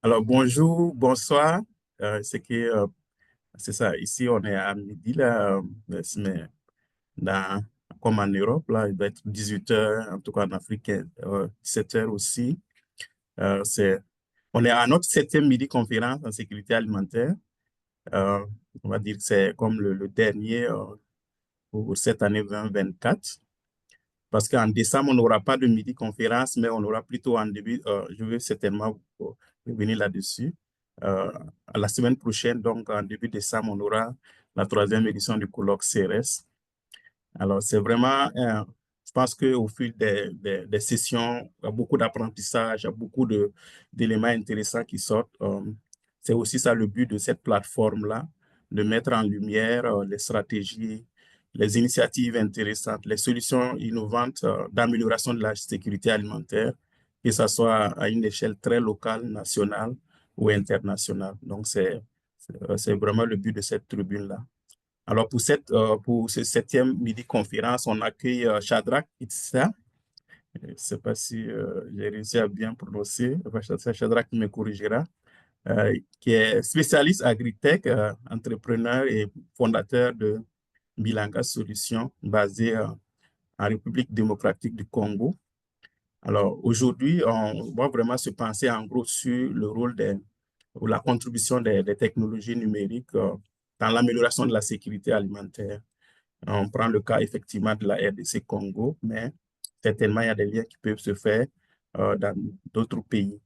Alors, bonjour, bonsoir. C'est ça. Ici, on est à midi, là, mais dans, comme en Europe, là, il doit être 18 heures, en tout cas en Afrique, 7 heures aussi. C'est, on est à notre septième midi conférence en sécurité alimentaire. Euh, on va dire que c'est comme le dernier pour cette année 2024. Parce qu'en décembre, on n'aura pas de midi conférence, mais on aura plutôt en début, je vais certainement revenir là-dessus. À la semaine prochaine, donc en début décembre, on aura la troisième édition du colloque CRS. Alors, c'est vraiment, je pense qu'au fil des sessions, il y a beaucoup d'apprentissage, il y a beaucoup d'éléments intéressants qui sortent. C'est aussi ça le but de cette plateforme-là, de mettre en lumière les stratégies, les initiatives intéressantes, les solutions innovantes d'amélioration de la sécurité alimentaire, que ce soit à une échelle très locale, nationale ou internationale. Donc, c'est vraiment le but de cette tribune-là. Alors, pour ce septième midi conférence, on accueille Shadrach Itissa. Je ne sais pas si j'ai réussi à bien prononcer. Enfin, c'est Shadrach qui me corrigera, qui est spécialiste agritech, entrepreneur et fondateur de Bilanga Solutions, basé en République démocratique du Congo. Alors, aujourd'hui, on va vraiment se penser en gros sur le rôle ou la contribution des technologies numériques dans l'amélioration de la sécurité alimentaire. On prend le cas effectivement de la RDC Congo, mais certainement il y a des liens qui peuvent se faire dans d'autres pays.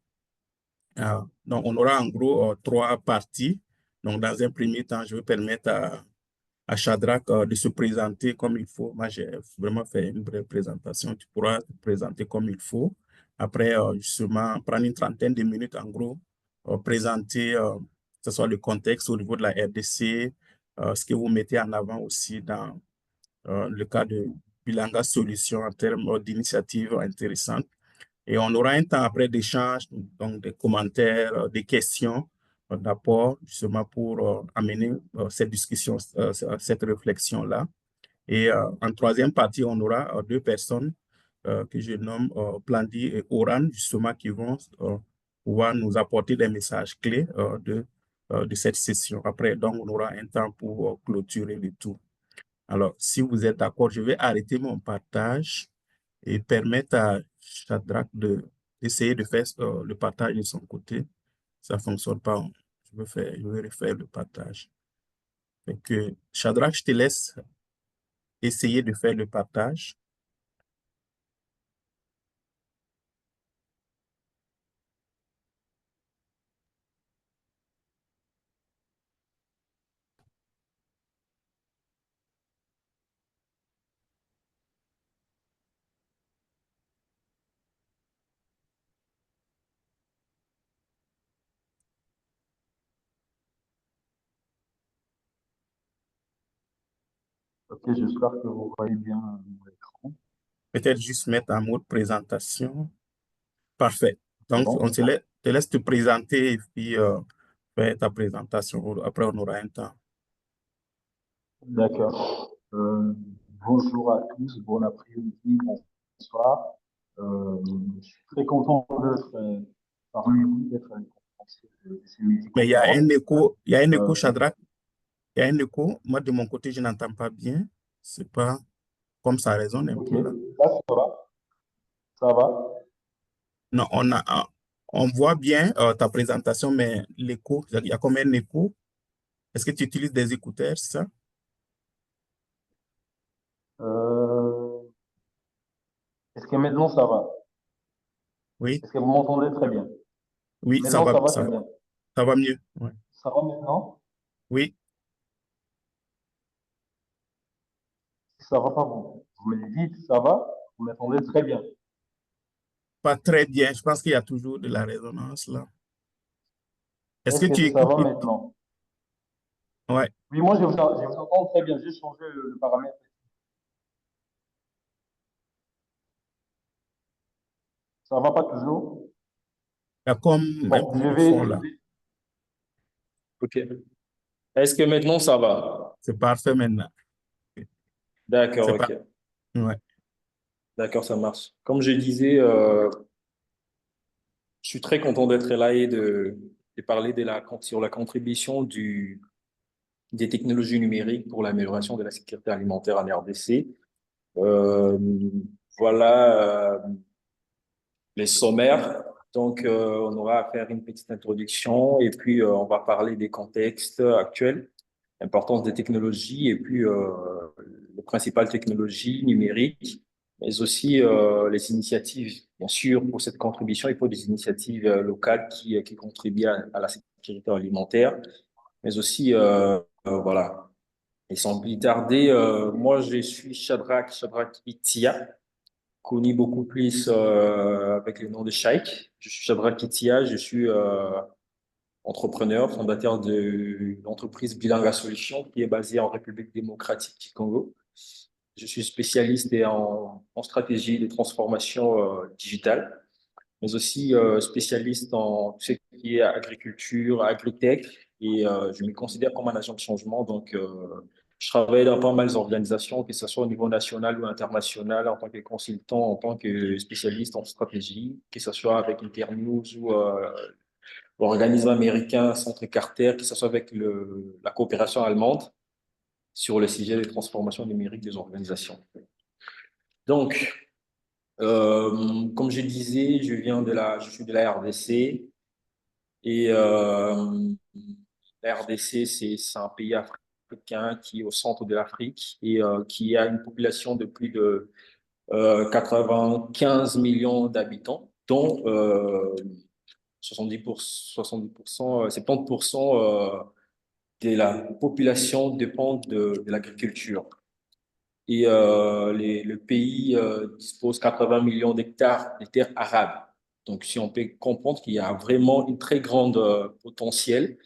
Donc, on aura en gros trois parties. Donc, dans un premier temps, je vais permettre à Shadrach de se présenter comme il faut. Moi, j'ai vraiment fait une brève présentation. Tu pourras te présenter comme il faut. Après, justement, prendre une trentaine de minutes en gros, présenter que ce soit le contexte au niveau de la RDC, ce que vous mettez en avant aussi dans le cas de Bilanga Solutions en termes d'initiatives intéressantes. Et on aura un temps après d'échange, donc des commentaires, des questions, d'apport, justement pour amener cette discussion, cette réflexion-là. Et en troisième partie, on aura deux personnes que je nomme Plandi et Oran, justement, qui vont pouvoir nous apporter des messages clés de cette session. Après, donc, on aura un temps pour clôturer le tout. Alors, si vous êtes d'accord, je vais arrêter mon partage et permettre à Shadrach d'essayer de faire le partage de son côté. Ça ne fonctionne pas. Je vais refaire le partage. Donc, Shadrach, je te laisse essayer de faire le partage. Ok, j'espère que vous voyez bien mon écran. Peut-être juste mettre en mode présentation. Parfait. C'est Donc, bon? te laisse te présenter et puis faire ta présentation. Après, on aura un temps. D'accord. Bonjour à tous, bon après-midi, bonsoir. Je suis très content d'être parmi vous, d'être en conférence de ces Mais il y a un midi-conférences. écho, il y a un écho, Euh, Shadrach. Il y a un écho. Moi, de mon côté, je n'entends pas bien. C'est pas comme ça résonne un ok, peu là. là, ça va. Non, on voit bien ta présentation, mais l'écho, il y a comme un écho. Est-ce que tu utilises des écouteurs, c'est ça? Euh, Est-ce que maintenant ça va? Oui, Est-ce que vous m'entendez très bien? oui, Maintenant ça va, c'est bien. ça va mieux. Ouais. Ça va maintenant? Oui, Si ça va pas, vous me le dites, ça va? Vous m'entendez très bien. pas très bien. Je pense qu'il y a toujours de la résonance là. Est-ce que Est-ce que tu ça écoutes? va maintenant? Ouais. Oui, moi, je vous entends très bien. J'ai changé le paramètre. Ça va pas toujours? Il y a comme un Bon, bruit de fond je là. vais. Ok. Est-ce que maintenant ça va? C'est parfait maintenant. D'accord, C'est pas. ok. Ouais. D'accord, ça marche. Comme je disais, Je suis très content d'être là et de parler sur la contribution des technologies numériques pour l'amélioration de la sécurité alimentaire en RDC. Euh, voilà les sommaires. Donc, on aura à faire une petite introduction et puis on va parler des contextes actuels, l'importance des technologies et puis les principales technologies numériques, mais aussi les initiatives. Bien sûr, pour cette contribution, il faut des initiatives locales qui contribuent à la sécurité alimentaire, mais aussi, voilà. Et sans plus tarder, moi, je suis Shadrach Itia, connu beaucoup plus avec le nom de Shaikh. Je suis Shadrach Itia, je suis entrepreneur, fondateur de l'entreprise Bilanga Solutions qui est basée en République démocratique du Congo. Je suis spécialiste en stratégie de transformation digitale, mais aussi spécialiste en tout ce qui est agriculture, agritech, et je me considère comme un agent de changement. Donc, je travaille dans pas mal d'organisations, que ce soit au niveau national ou international, en tant que consultant, en tant que spécialiste en stratégie, que ce soit avec Internews ou l'organisme américain Centre Carter, que ce soit avec la coopération allemande sur le sujet des transformations numériques des organisations. Donc, comme je disais, je suis de la RDC et la RDC, c'est un pays africain qui est au centre de l'Afrique et qui a une population de plus de 95 millions d'habitants, dont 70%, 70% de la population dépend de l'agriculture. Et le pays dispose 80 millions d'hectares de terres arables. Donc, si on peut comprendre qu'il y a vraiment une très grande potentiel,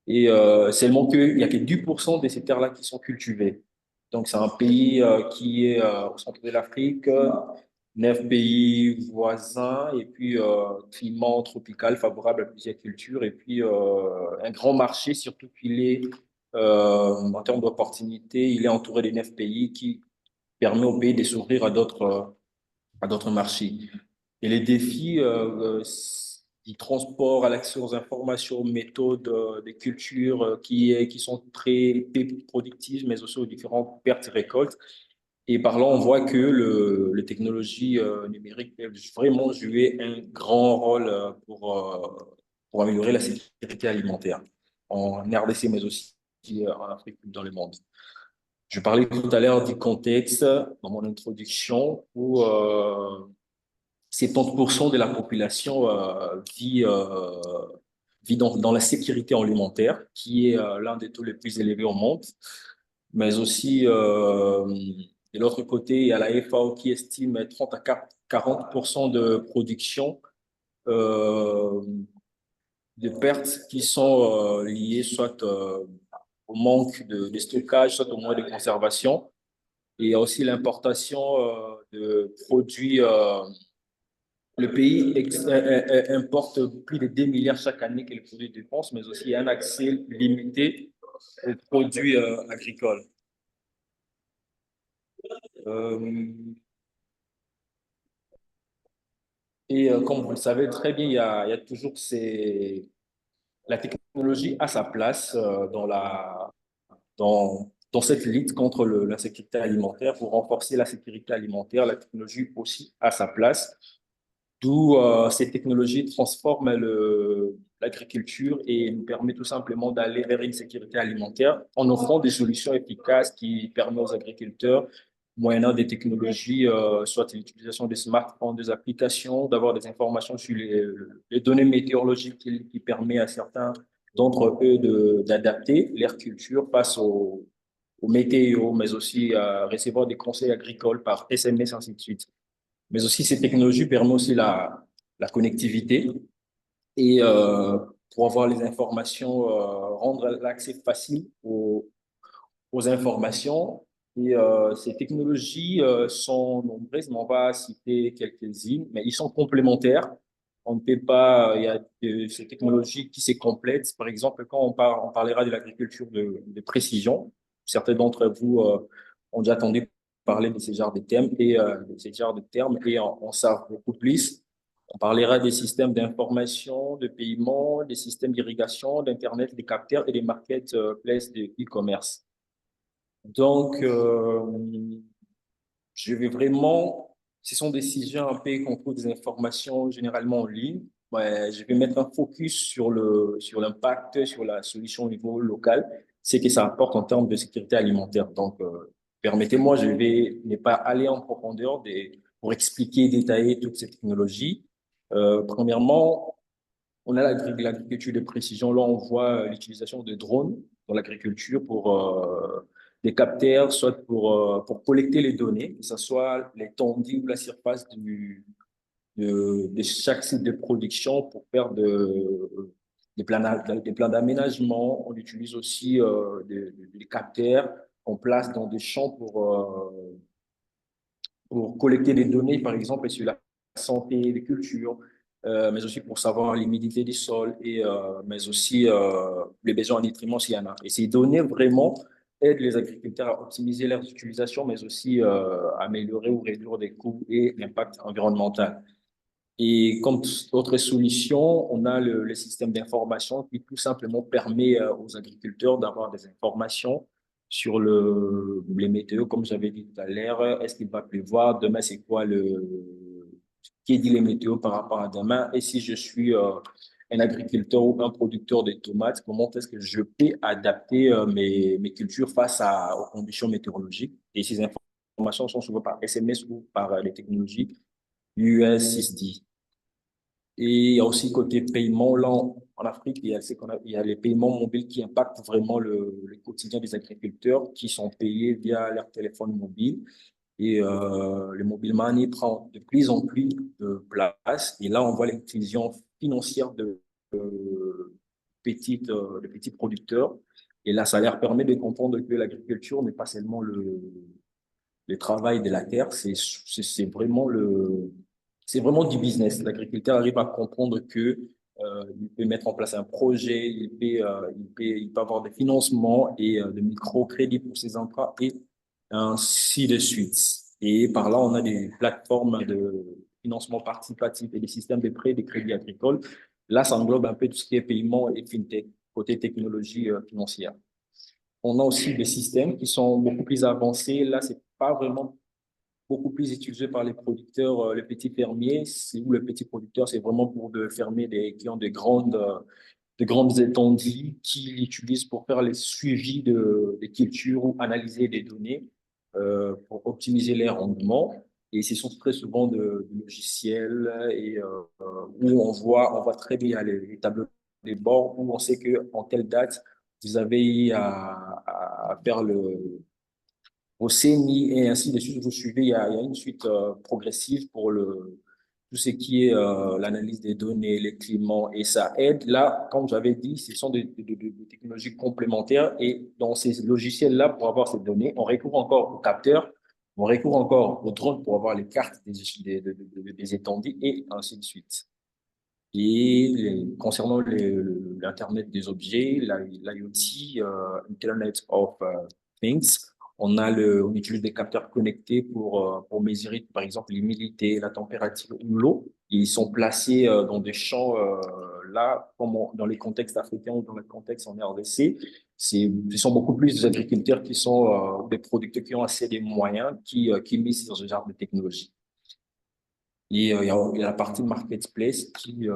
et seulement qu'il n'y a que 10% de ces terres-là qui sont cultivées. Donc, c'est un pays qui est au centre de l'Afrique, 9 pays voisins, et puis climat tropical favorable à plusieurs cultures, et puis un grand marché, surtout qu'il est, en termes d'opportunités, il est entouré des 9 pays qui permet au pays de s'ouvrir à d'autres marchés. Et les défis du transport, à l'accès aux informations, aux méthodes de culture qui sont très productives, mais aussi aux différentes pertes et récoltes. Et par là, on voit que les technologies numériques peuvent vraiment jouer un grand rôle pour améliorer la sécurité alimentaire en RDC, mais aussi en Afrique et dans le monde. Je parlais tout à l'heure du contexte dans mon introduction où 70% de la population vit dans la sécurité alimentaire, qui est l'un des taux les plus élevés au monde. Mais aussi, de l'autre côté, il y a la FAO qui estime 30 à 40% de production euh, de pertes qui sont liées soit au manque de stockage, soit au manque de conservation. Et il y a aussi l'importation de produits. Le pays importe plus de 2 milliards chaque année que les produits de défense, mais aussi il y a un accès limité aux produits agricoles. Euh, et comme vous le savez très bien, il y a toujours la technologie a sa place dans cette lutte contre l'insécurité alimentaire. Pour renforcer la sécurité alimentaire, la technologie aussi a sa place. D'où ces technologies transforment l'agriculture et nous permet tout simplement d'aller vers une sécurité alimentaire en offrant des solutions efficaces qui permettent aux agriculteurs, moyennant des technologies, soit l'utilisation des smartphones, des applications, d'avoir des informations sur les données météorologiques qui permet à certains d'entre eux d'adapter leur culture face aux météos, mais aussi à recevoir des conseils agricoles par SMS, ainsi de suite. Mais aussi, ces technologies permettent aussi la connectivité et pour avoir les informations, rendre l'accès facile aux informations. Et ces technologies sont nombreuses, mais on va citer quelques-unes, mais ils sont complémentaires. On ne peut pas, il y a ces technologies qui se complètent. Par exemple, quand on parlera de l'agriculture de précision, certains d'entre vous ont déjà entendu parler de ces genres de termes et on savent beaucoup plus. On parlera des systèmes d'information, de paiement, des systèmes d'irrigation, d'Internet, des capteurs et des marketplaces de e-commerce. Donc, je vais vraiment, ce sont des sujets un peu qu'on trouve des informations généralement en ligne. Ouais, je vais mettre un focus sur l'impact, sur la solution au niveau local, ce que ça apporte en termes de sécurité alimentaire. Donc, permettez-moi, je vais ne pas aller en profondeur pour expliquer, détailler toutes ces technologies. Premièrement, on a l'agriculture de précision. Là, on voit l'utilisation de drones dans l'agriculture pour des capteurs, soit pour collecter les données, que ce soit l'étendue ou la surface de chaque site de production pour faire des plans d'aménagement. On utilise aussi des capteurs qu'on place dans des champs pour collecter des données, par exemple, sur la santé des cultures, mais aussi pour savoir l'humidité des sols, mais aussi les besoins en nutriments s'il y en a. Et ces données vraiment aident les agriculteurs à optimiser leur utilisation, mais aussi améliorer ou réduire des coûts et l'impact environnemental. Et comme autre solution, on a le système d'information qui tout simplement permet aux agriculteurs d'avoir des informations sur les météos, comme j'avais dit tout à l'heure. Est-ce qu'il va pleuvoir? Demain, c'est quoi qui dit les météos par rapport à demain? Et si je suis un agriculteur ou un producteur de tomates, comment est-ce que je peux adapter mes cultures face aux conditions météorologiques? Et ces informations sont souvent par SMS ou par les technologies USSD. Et il y a aussi côté paiement, là, en Afrique, il y a les paiements mobiles qui impactent vraiment le quotidien des agriculteurs qui sont payés via leur téléphone mobile. Et le mobile money prend de plus en plus de place. Et là, on voit l'inclusion financière de petits producteurs. Et là, ça leur permet de comprendre que l'agriculture n'est pas seulement le travail de la terre, c'est vraiment du business. L'agriculteur arrive à comprendre que il peut mettre en place un projet, il peut avoir des financements et de microcrédits pour ses emprunt et ainsi de suite. Et par là, on a des plateformes de financement participatif et des systèmes de prêts et de crédits agricoles. Là, ça englobe un peu tout ce qui est paiement et fintech, côté technologie financière. On a aussi des systèmes qui sont beaucoup plus avancés. Là, c'est pas vraiment beaucoup plus utilisé par les producteurs, les petits fermiers, où le petit producteur, c'est vraiment pour de fermer qui ont de grandes étendues, qui l'utilisent pour faire les suivis des cultures ou analyser des données pour optimiser les rendements. Et ce sont très souvent de logiciels où on voit très bien les tableaux de bord où on sait qu'en telle date, vous avez à faire au CENI et ainsi de suite. Vous suivez, il y a une suite progressive pour tout ce qui est l'analyse des données, les climats, et ça aide. Là, comme j'avais dit, ce sont des technologies complémentaires et dans ces logiciels-là, pour avoir ces données, on recourt encore aux capteurs, on recourt encore aux drones pour avoir les cartes des étendues et ainsi de suite. Et concernant l'Internet des objets, l'IoT, Internet of Things, on utilise des capteurs connectés pour mesurer, par exemple, l'humidité, la température ou l'eau. Ils sont placés dans des champs, là, comme dans les contextes africains ou dans les contextes en RDC. Ce sont beaucoup plus des agriculteurs qui sont des producteurs qui ont assez de moyens, qui misent sur ce genre de technologie. Et il y a la partie marketplace qui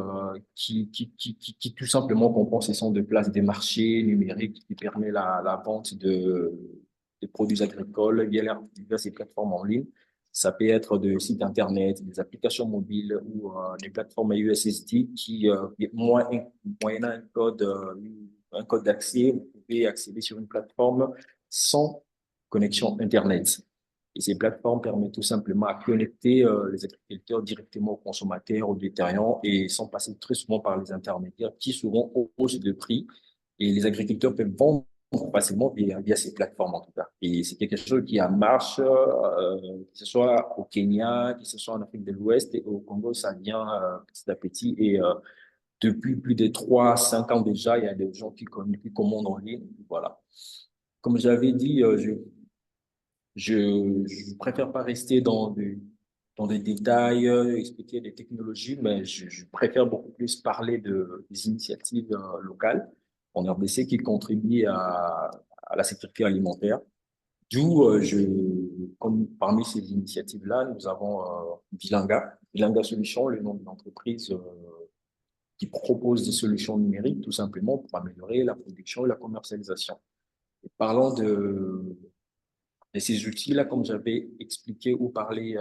tout simplement comprend ce sont de places des marchés numériques qui permet la vente des produits agricoles via ces plateformes en ligne. Ça peut être des sites internet, des applications mobiles ou des plateformes USSD qui, moyennant un code d'accès, vous pouvez accéder sur une plateforme sans connexion Internet. Et ces plateformes permettent tout simplement à connecter les agriculteurs directement aux consommateurs, aux détaillants, et sans passer très souvent par les intermédiaires qui souvent haussent le prix. Et les agriculteurs peuvent vendre facilement via ces plateformes en tout cas. Et c'est quelque chose qui a marche, que ce soit au Kenya, que ce soit en Afrique de l'Ouest et au Congo, ça vient petit à petit. Et depuis plus de 3 à 5 ans déjà, il y a des gens qui commandent en ligne. Voilà. Comme j'avais dit, je préfère pas rester dans des détails, expliquer des technologies, mais je préfère beaucoup plus parler des initiatives locales en RDC qui contribuent à la sécurité alimentaire. D'où, comme parmi ces initiatives-là, nous avons Bilanga, Bilanga Solutions, le nom de l'entreprise qui propose des solutions numériques tout simplement pour améliorer la production et la commercialisation. Et parlant de ces outils-là, comme j'avais expliqué ou parlé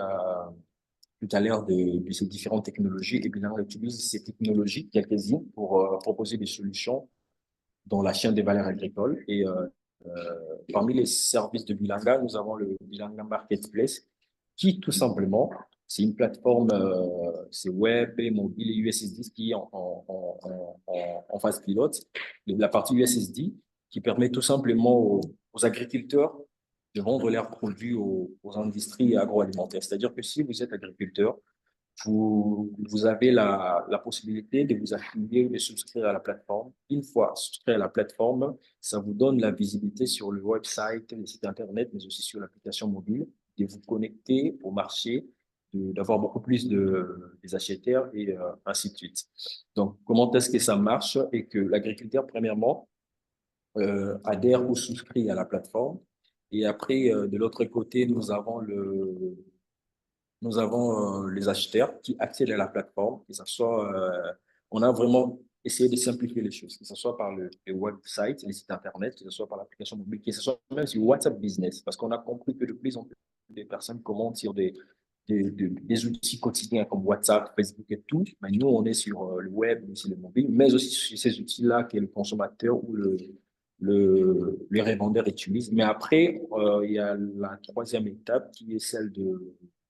tout à l'heure de ces différentes technologies, et bien on utilise ces technologies, quelques-unes, pour proposer des solutions dans la chaîne des valeurs agricoles. Et parmi les services de Bilanga, nous avons le Bilanga Marketplace, qui tout simplement, c'est une plateforme, c'est web et mobile et USSD qui est en phase pilote. La partie USSD qui permet tout simplement aux agriculteurs de vendre leurs produits aux industries agroalimentaires. C'est-à-dire que si vous êtes agriculteur, vous avez la possibilité de vous affilier ou de souscrire à la plateforme. Une fois souscrit à la plateforme, ça vous donne la visibilité sur le website, le site Internet, mais aussi sur l'application mobile, de vous connecter au marché, d'avoir beaucoup plus des acheteurs et ainsi de suite. Donc, comment est-ce que ça marche? Et que l'agriculteur, premièrement, adhère ou souscrit à la plateforme. Et après, de l'autre côté, nous avons les acheteurs qui accèdent à la plateforme, que ce soit, on a vraiment essayé de simplifier les choses, que ce soit par le website, les sites Internet, que ce soit par l'application mobile, que ce soit même sur WhatsApp Business, parce qu'on a compris que de plus en plus de personnes commentent sur des outils quotidiens comme WhatsApp, Facebook et tout, mais nous, on est sur le web, sur le mobile, mais aussi sur ces outils-là que le consommateur ou les revendeurs utilisent. Mais après, il y a la troisième étape qui est celle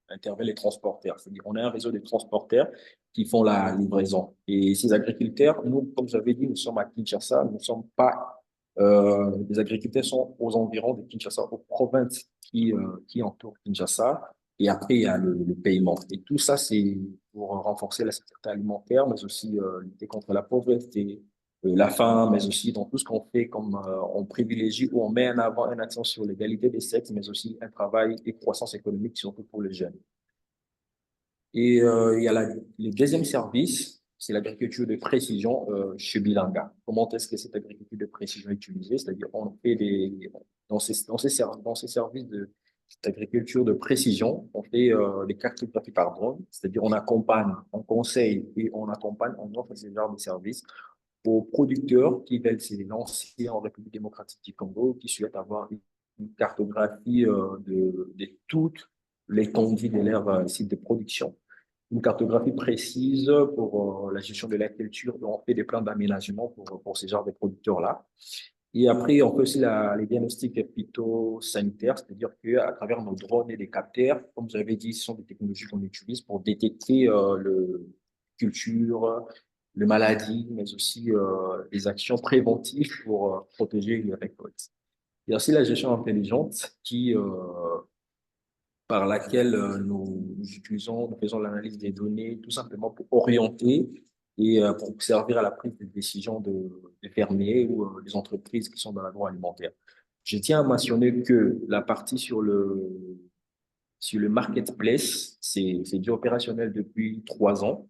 interviennent les transporteurs. C'est-à-dire on a un réseau de transporteurs qui font la livraison. Et ces agriculteurs, nous, comme j'avais dit, nous sommes à Kinshasa, nous ne sommes pas... les agriculteurs sont aux environs de Kinshasa, aux provinces qui entourent Kinshasa. Et après, il y a le paiement. Et tout ça, c'est pour renforcer la sécurité alimentaire, mais aussi lutter contre la pauvreté, la faim, mais aussi dans tout ce qu'on fait, comme on privilégie ou on met en avant un accent sur l'égalité des sexes, mais aussi un travail et croissance économique, surtout pour les jeunes. Et il y a le deuxième service, c'est l'agriculture de précision chez Bilanga. Comment est-ce que cette agriculture de précision est utilisée? C'est-à-dire on fait dans ces services d'agriculture de précision, on fait des cartographies par drone, c'est-à-dire on accompagne, on conseille et on accompagne, on offre ce genre de services aux producteurs qui veulent se lancer en République démocratique du Congo, qui souhaitent avoir une cartographie de toutes l'étendue de leur site de production. Une cartographie précise pour la gestion de l'agriculture. On fait des plans d'aménagement pour ces genres de producteurs-là. Et après, on fait aussi les diagnostics phytosanitaires, c'est-à-dire qu'à travers nos drones et des capteurs, comme vous avez dit, ce sont des technologies qu'on utilise pour détecter le culture, les maladies, mais aussi les actions préventives pour protéger les récoltes. Il y a aussi la gestion intelligente par laquelle nous faisons l'analyse des données tout simplement pour orienter et pour servir à la prise de décision des fermiers ou des entreprises qui sont dans l'agroalimentaire. Je tiens à mentionner que la partie sur le marketplace, c'est déjà opérationnel depuis 3 ans.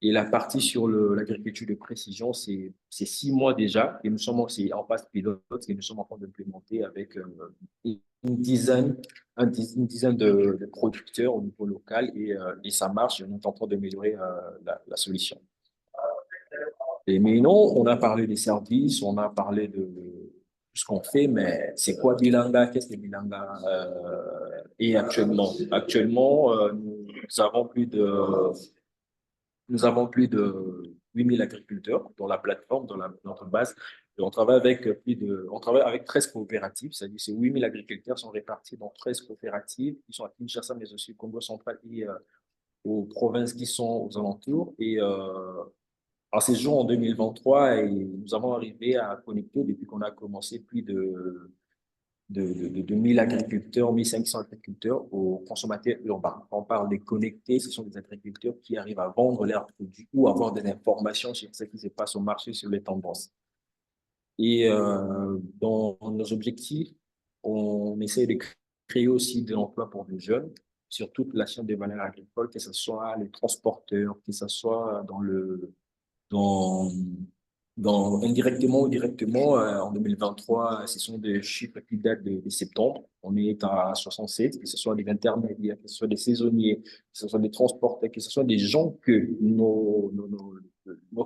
Et la partie sur l'agriculture de précision, c'est 6 mois déjà. Et nous sommes aussi en phase pilote et nous sommes en train d'implémenter avec une dizaine, une dizaine de producteurs au niveau local et ça marche. On est en train d'améliorer la solution. Mais non, on a parlé des services, on a parlé de tout ce qu'on fait, mais c'est quoi Bilanga? Qu'est-ce que Bilanga est actuellement? Actuellement, nous avons plus de 8000 agriculteurs dans la plateforme, dans notre base. Et on travaille avec 13 coopératives, c'est-à-dire que ces 8000 agriculteurs sont répartis dans 13 coopératives qui sont à Kinshasa, mais aussi au Congo central et aux provinces qui sont aux alentours. Et en ces jours, en 2023, et nous avons arrivé à connecter, depuis qu'on a commencé, plus de 1000 agriculteurs, 1500 agriculteurs aux consommateurs urbains. Quand on parle des connectés, ce sont des agriculteurs qui arrivent à vendre leurs produits ou avoir des informations sur ce qui se passe au marché, sur les tendances. Et dans nos objectifs, on essaie de créer aussi de l'emploi pour les jeunes. sur toute la chaîne de valeur agricole, que ce soit les transporteurs, que ce soit dans, indirectement ou directement, en 2023, ce sont des chiffres qui datent de septembre. On est à 67, que ce soit des intermédiaires, que ce soit des saisonniers, que ce soit des transporteurs, que ce soit des gens que nos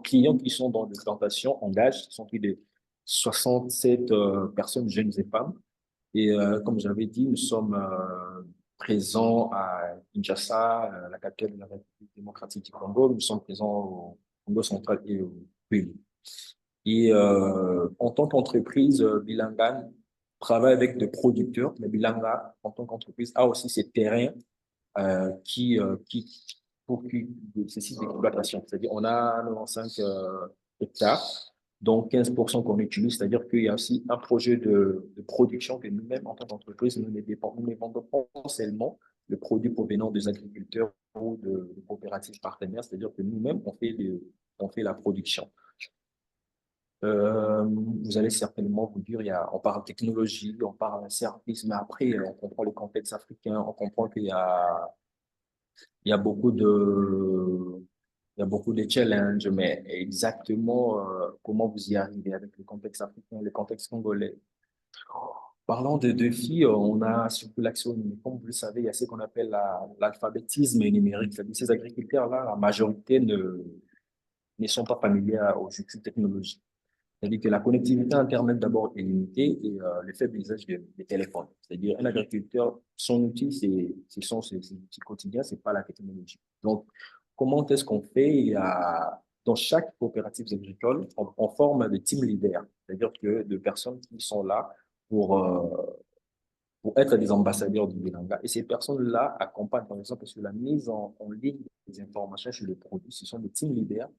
clients qui sont dans les plantations engagent, ce sont plus de 67 personnes, jeunes et femmes. Et comme j'avais dit, nous sommes présents à Kinshasa, la capitale de la République démocratique du Congo. Nous sommes présents au Congo central et au Pays. Et en tant qu'entreprise, Bilangan travaille avec des producteurs, mais Bilanga, en tant qu'entreprise, a aussi ses terrains qui occupent ces sites d'exploitation. C'est-à-dire, on a 95 hectares, dont 15% qu'on utilise, c'est-à-dire qu'il y a aussi un projet de production que nous-mêmes, en tant qu'entreprise, nous ne vendons pas seulement le produit provenant des agriculteurs ou de coopératives partenaires, c'est-à-dire que nous-mêmes, on fait la production. Vous allez certainement vous dire, on parle technologie, on parle service, mais après, on comprend le contexte africain, on comprend qu'il y a beaucoup de challenges, mais exactement comment vous y arrivez avec le contexte africain, le contexte congolais. Parlant de défis, on a surtout l'accès au numérique. Comme vous le savez, il y a ce qu'on appelle l'alphabétisme numérique. C'est-à-dire ces agriculteurs-là, la majorité ne sont pas familiers aux outils technologiques. C'est-à-dire que la connectivité Internet d'abord est limitée et le faible usage des téléphones. C'est-à-dire un agriculteur, son outil, c'est ses outils quotidiens, c'est pas la technologie. Donc, comment est-ce qu'on fait? Il y a, dans chaque coopérative agricole, on forme des team leaders, c'est-à-dire que de personnes qui sont là pour être des ambassadeurs du Bilanga. Et ces personnes-là accompagnent, par exemple, sur la mise en ligne des informations sur le produit. Ce sont des team leaders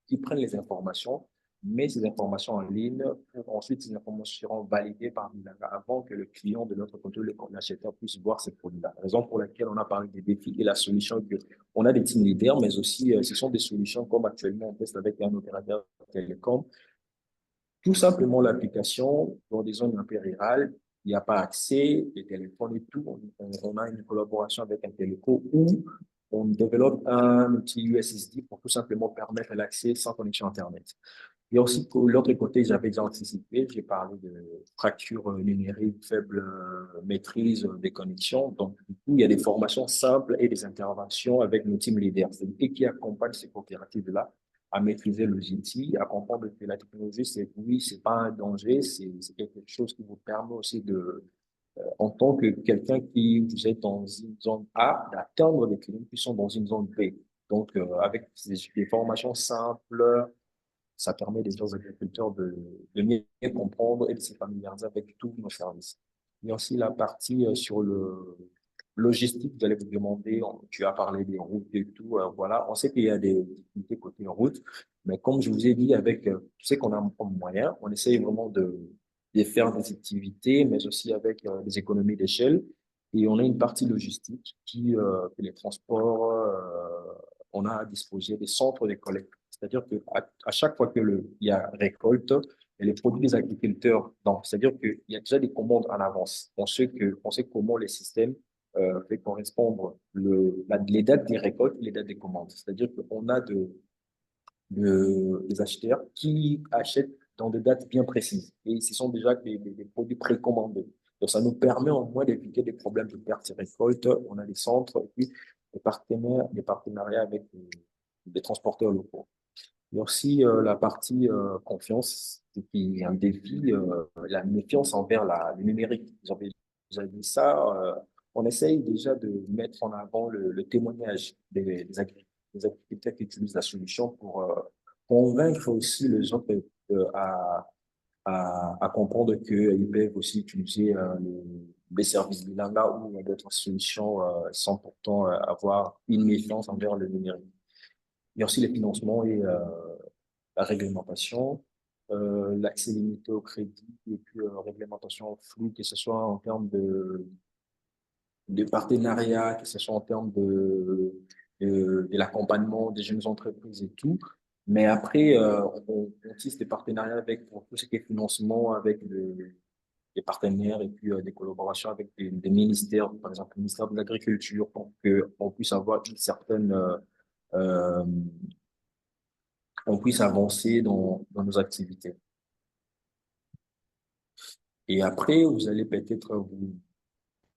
qui prennent les informations, mettent ces informations en ligne, pour ensuite ces informations seront validées par Bilanga avant que le client de notre côté, l'acheteur, puisse voir ces produits-là. Raison pour laquelle on a parlé des défis et la solution que on a des team leaders, mais aussi ce sont des solutions comme actuellement on teste avec un opérateur télécom. Tout simplement l'application dans des zones un peu rurales, il n'y a pas accès, les téléphones et tout. On a une collaboration avec un téléco où on développe un outil USSD pour tout simplement permettre l'accès sans connexion Internet. Il y a aussi l'autre côté, j'avais déjà anticipé, j'ai parlé de fracture numérique, faible maîtrise des connexions. Donc, du coup, il y a des formations simples et des interventions avec nos team leaders et qui accompagnent ces coopératives-là à maîtriser les outils, à comprendre que la technologie, c'est oui, c'est pas un danger, c'est quelque chose qui vous permet aussi de, en tant que quelqu'un qui vous êtes dans une zone A, d'atteindre les clients qui sont dans une zone B. Donc, avec des formations simples, ça permet aux agriculteurs de mieux comprendre et de se familiariser avec tous nos services. Il y a aussi la partie sur le logistique, vous allez vous demander, tu as parlé des routes et tout, voilà, on sait qu'il y a des difficultés côté route, mais comme je vous ai dit, avec, tu sais qu'on a un moyen, on essaye vraiment de faire des activités, mais aussi avec des économies d'échelle, et on a une partie logistique que les transports, on a à disposer des centres de collecte. C'est-à-dire qu'à chaque fois il y a récolte, et les produits des agriculteurs, donc, c'est-à-dire qu'il y a déjà des commandes en avance. On sait comment les systèmes fait correspondre les dates des récoltes et les dates des commandes. C'est-à-dire qu'on a des acheteurs qui achètent dans des dates bien précises. Et ce sont déjà des produits précommandés. Donc, ça nous permet au moins d'éviter des problèmes de perte de récolte. On a des centres et puis des partenariats avec des transporteurs locaux. Il y a aussi la partie confiance, qui est un défi, la méfiance envers le numérique. Vous avez dit ça, on essaye déjà de mettre en avant le témoignage des agriculteurs qui utilisent la solution pour convaincre aussi les autres à comprendre qu'ils peuvent aussi utiliser les services Bilanga ou d'autres solutions sans pourtant avoir une méfiance envers le numérique. Il y a aussi les financements et la réglementation, l'accès limité au crédit et puis réglementation floue, que ce soit en termes de partenariat, que ce soit en termes de l'accompagnement des jeunes entreprises et tout. Mais après, on tisse des partenariats avec pour tout ce qui est financement avec des partenaires et puis des collaborations avec des ministères, par exemple le ministère de l'Agriculture, pour qu'on puisse avoir une certaine, euh, on puisse avancer dans nos activités. Et après, vous allez peut-être vous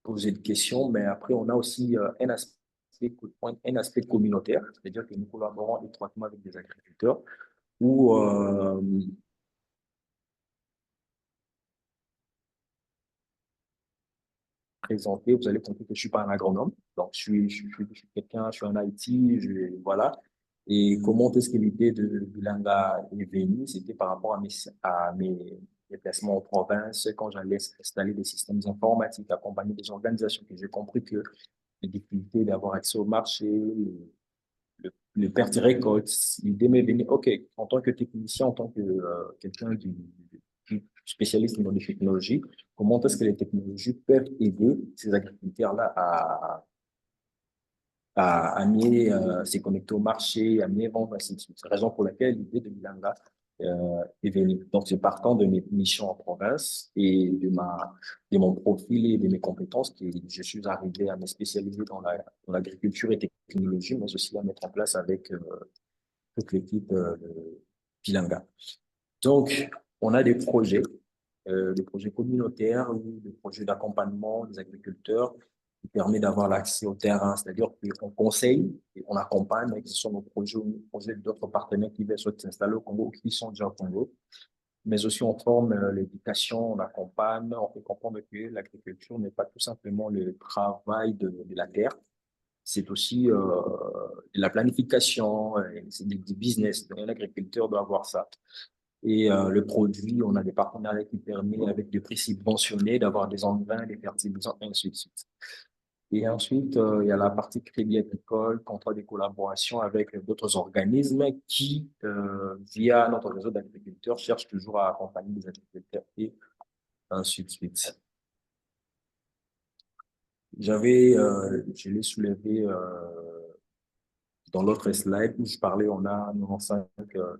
poser des questions, mais après, on a aussi un aspect communautaire, c'est-à-dire que nous collaborons étroitement avec des agriculteurs où présenter, vous allez comprendre que je suis pas un agronome, donc je suis quelqu'un, je suis en IT, voilà. Et comment est-ce que l'idée de Bilanga est venue? C'était par rapport à mes déplacements en province, quand j'allais installer des systèmes informatiques, accompagner des organisations, que j'ai compris que les difficultés d'avoir accès au marché, le perte récolte, l'idée m'est venue, OK, en tant que technicien, en tant que quelqu'un du spécialiste dans les technologies, comment est-ce que les technologies peuvent aider ces agriculteurs-là à mieux se connecter au marché, à mieux vendre, ainsi de suite. C'est la raison pour laquelle l'idée de Bilanga est venue. Donc, c'est partant de mes missions en province et de mon profil et de mes compétences que je suis arrivé à me spécialiser dans l'agriculture et technologie, mais aussi à mettre en place avec toute l'équipe de Bilanga. Donc, on a des projets communautaires ou des projets d'accompagnement des agriculteurs qui permet d'avoir l'accès au terrain, c'est-à-dire qu'on conseille et on accompagne, que ce soit nos projets ou les projets d'autres partenaires qui veulent s'installer au Congo ou qui sont déjà au Congo. Mais aussi on forme l'éducation, on accompagne, on fait comprendre que l'agriculture n'est pas tout simplement le travail de la terre, c'est aussi de la planification, c'est du business. Un agriculteur doit avoir ça. Et le produit, on a des partenariats qui permettent, avec des prix subventionnés, d'avoir des engrais, des fertilisants, et ainsi de suite. Et ensuite, il y a la partie crédit agricole, contrat de collaboration avec d'autres organismes qui, via notre réseau d'agriculteurs, cherchent toujours à accompagner les agriculteurs et ainsi de suite. Je l'ai soulevé dans l'autre slide où je parlais, on a 95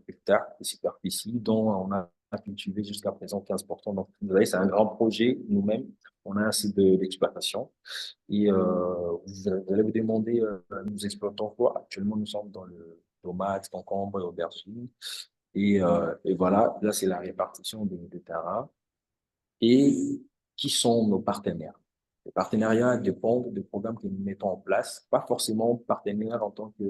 hectares de superficie dont on a cultivé jusqu'à présent 15%. Donc, vous voyez, c'est un grand projet nous-mêmes. On a un site d'exploitation. Et vous allez vous demander, nous exploitons quoi? Actuellement, nous sommes dans le tomate, concombre et aubergine. Et voilà, là, c'est la répartition de terrain. Et qui sont nos partenaires? Les partenariats dépendent des programmes que nous mettons en place, pas forcément partenaires en tant que,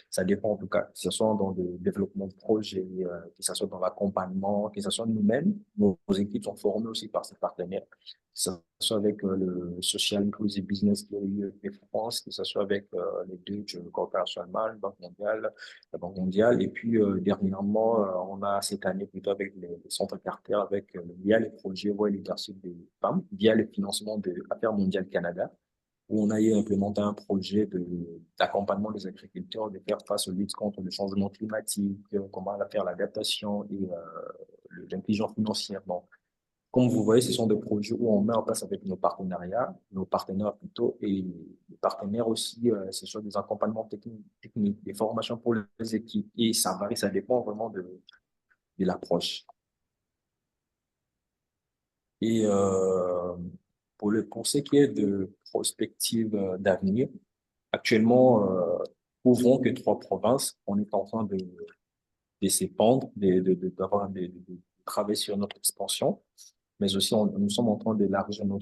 ça dépend en tout cas, que ce soit dans le développement de projets, que ce soit dans l'accompagnement, que ce soit nous-mêmes, nos équipes sont formées aussi par ces partenaires, que ce soit avec le Social Inclusive Business de l'UEP France, que ce soit avec les Deutsche Coopération Allemande, la Banque mondiale, et puis dernièrement, on a cette année plutôt avec les centres Carter, avec via les projets Voix et Leadership des femmes, via le financement de Affaires mondiales Canada, où on a implémenté un projet d'accompagnement des agriculteurs, de faire face aux luttes contre le changement climatique, comment faire l'adaptation et l'intelligence financière. Donc, comme vous voyez, ce sont des projets où on met en place avec nos partenaires plutôt, et les partenaires aussi, ce sont des accompagnements techniques, des formations pour les équipes, et ça varie, ça dépend vraiment de l'approche. Et pour ce qui est de prospective d'avenir, actuellement, couvrons que 3 provinces. On est en train de s'épandre, de travailler sur notre expansion, mais aussi nous sommes en train d'élargir nos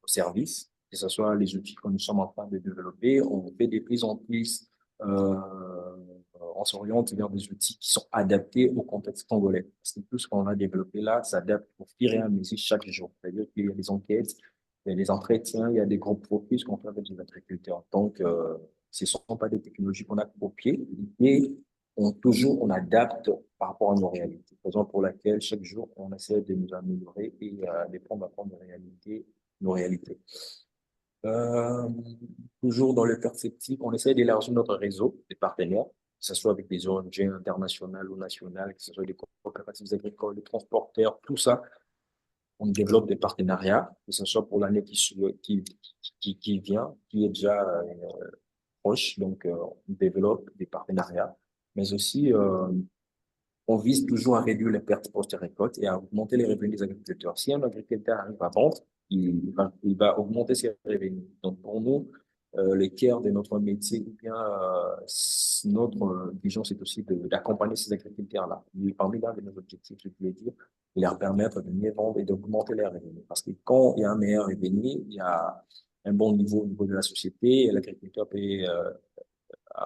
services, que ce soit les outils que nous sommes en train de développer. On fait des prises en plus, on s'oriente vers des outils qui sont adaptés au contexte congolais. Parce que tout ce qu'on a développé là s'adapte au fur et à mesure chaque jour. C'est-à-dire qu'il y a des enquêtes, il y a des entretiens, il y a des groupes focus qu'on fait avec les agriculteurs. Donc, ce ne sont pas des technologies qu'on a copiées, mais on adapte par rapport à nos réalités. Raison pour laquelle chaque jour, on essaie de nous améliorer et de prendre en compte nos réalités. Toujours dans le perspective, on essaie d'élargir notre réseau de partenaires, que ce soit avec des ONG internationales ou nationales, que ce soit des coopératives agricoles, des transporteurs, tout ça. On développe des partenariats, que ce soit pour l'année qui vient, qui est déjà proche. Donc, on développe des partenariats, mais aussi, on vise toujours à réduire les pertes post-récolte et à augmenter les revenus des agriculteurs. Si un agriculteur arrive à vendre, il va augmenter ses revenus. Donc, pour nous, le cœur de notre métier, ou bien notre vision, c'est aussi d'accompagner ces agriculteurs-là. Parmi l'un de nos objectifs, je voulais dire, et leur permettre de mieux vendre et d'augmenter leurs revenus. Parce que quand il y a un meilleur revenu, il y a un bon niveau au niveau de la société et l'agriculteur peut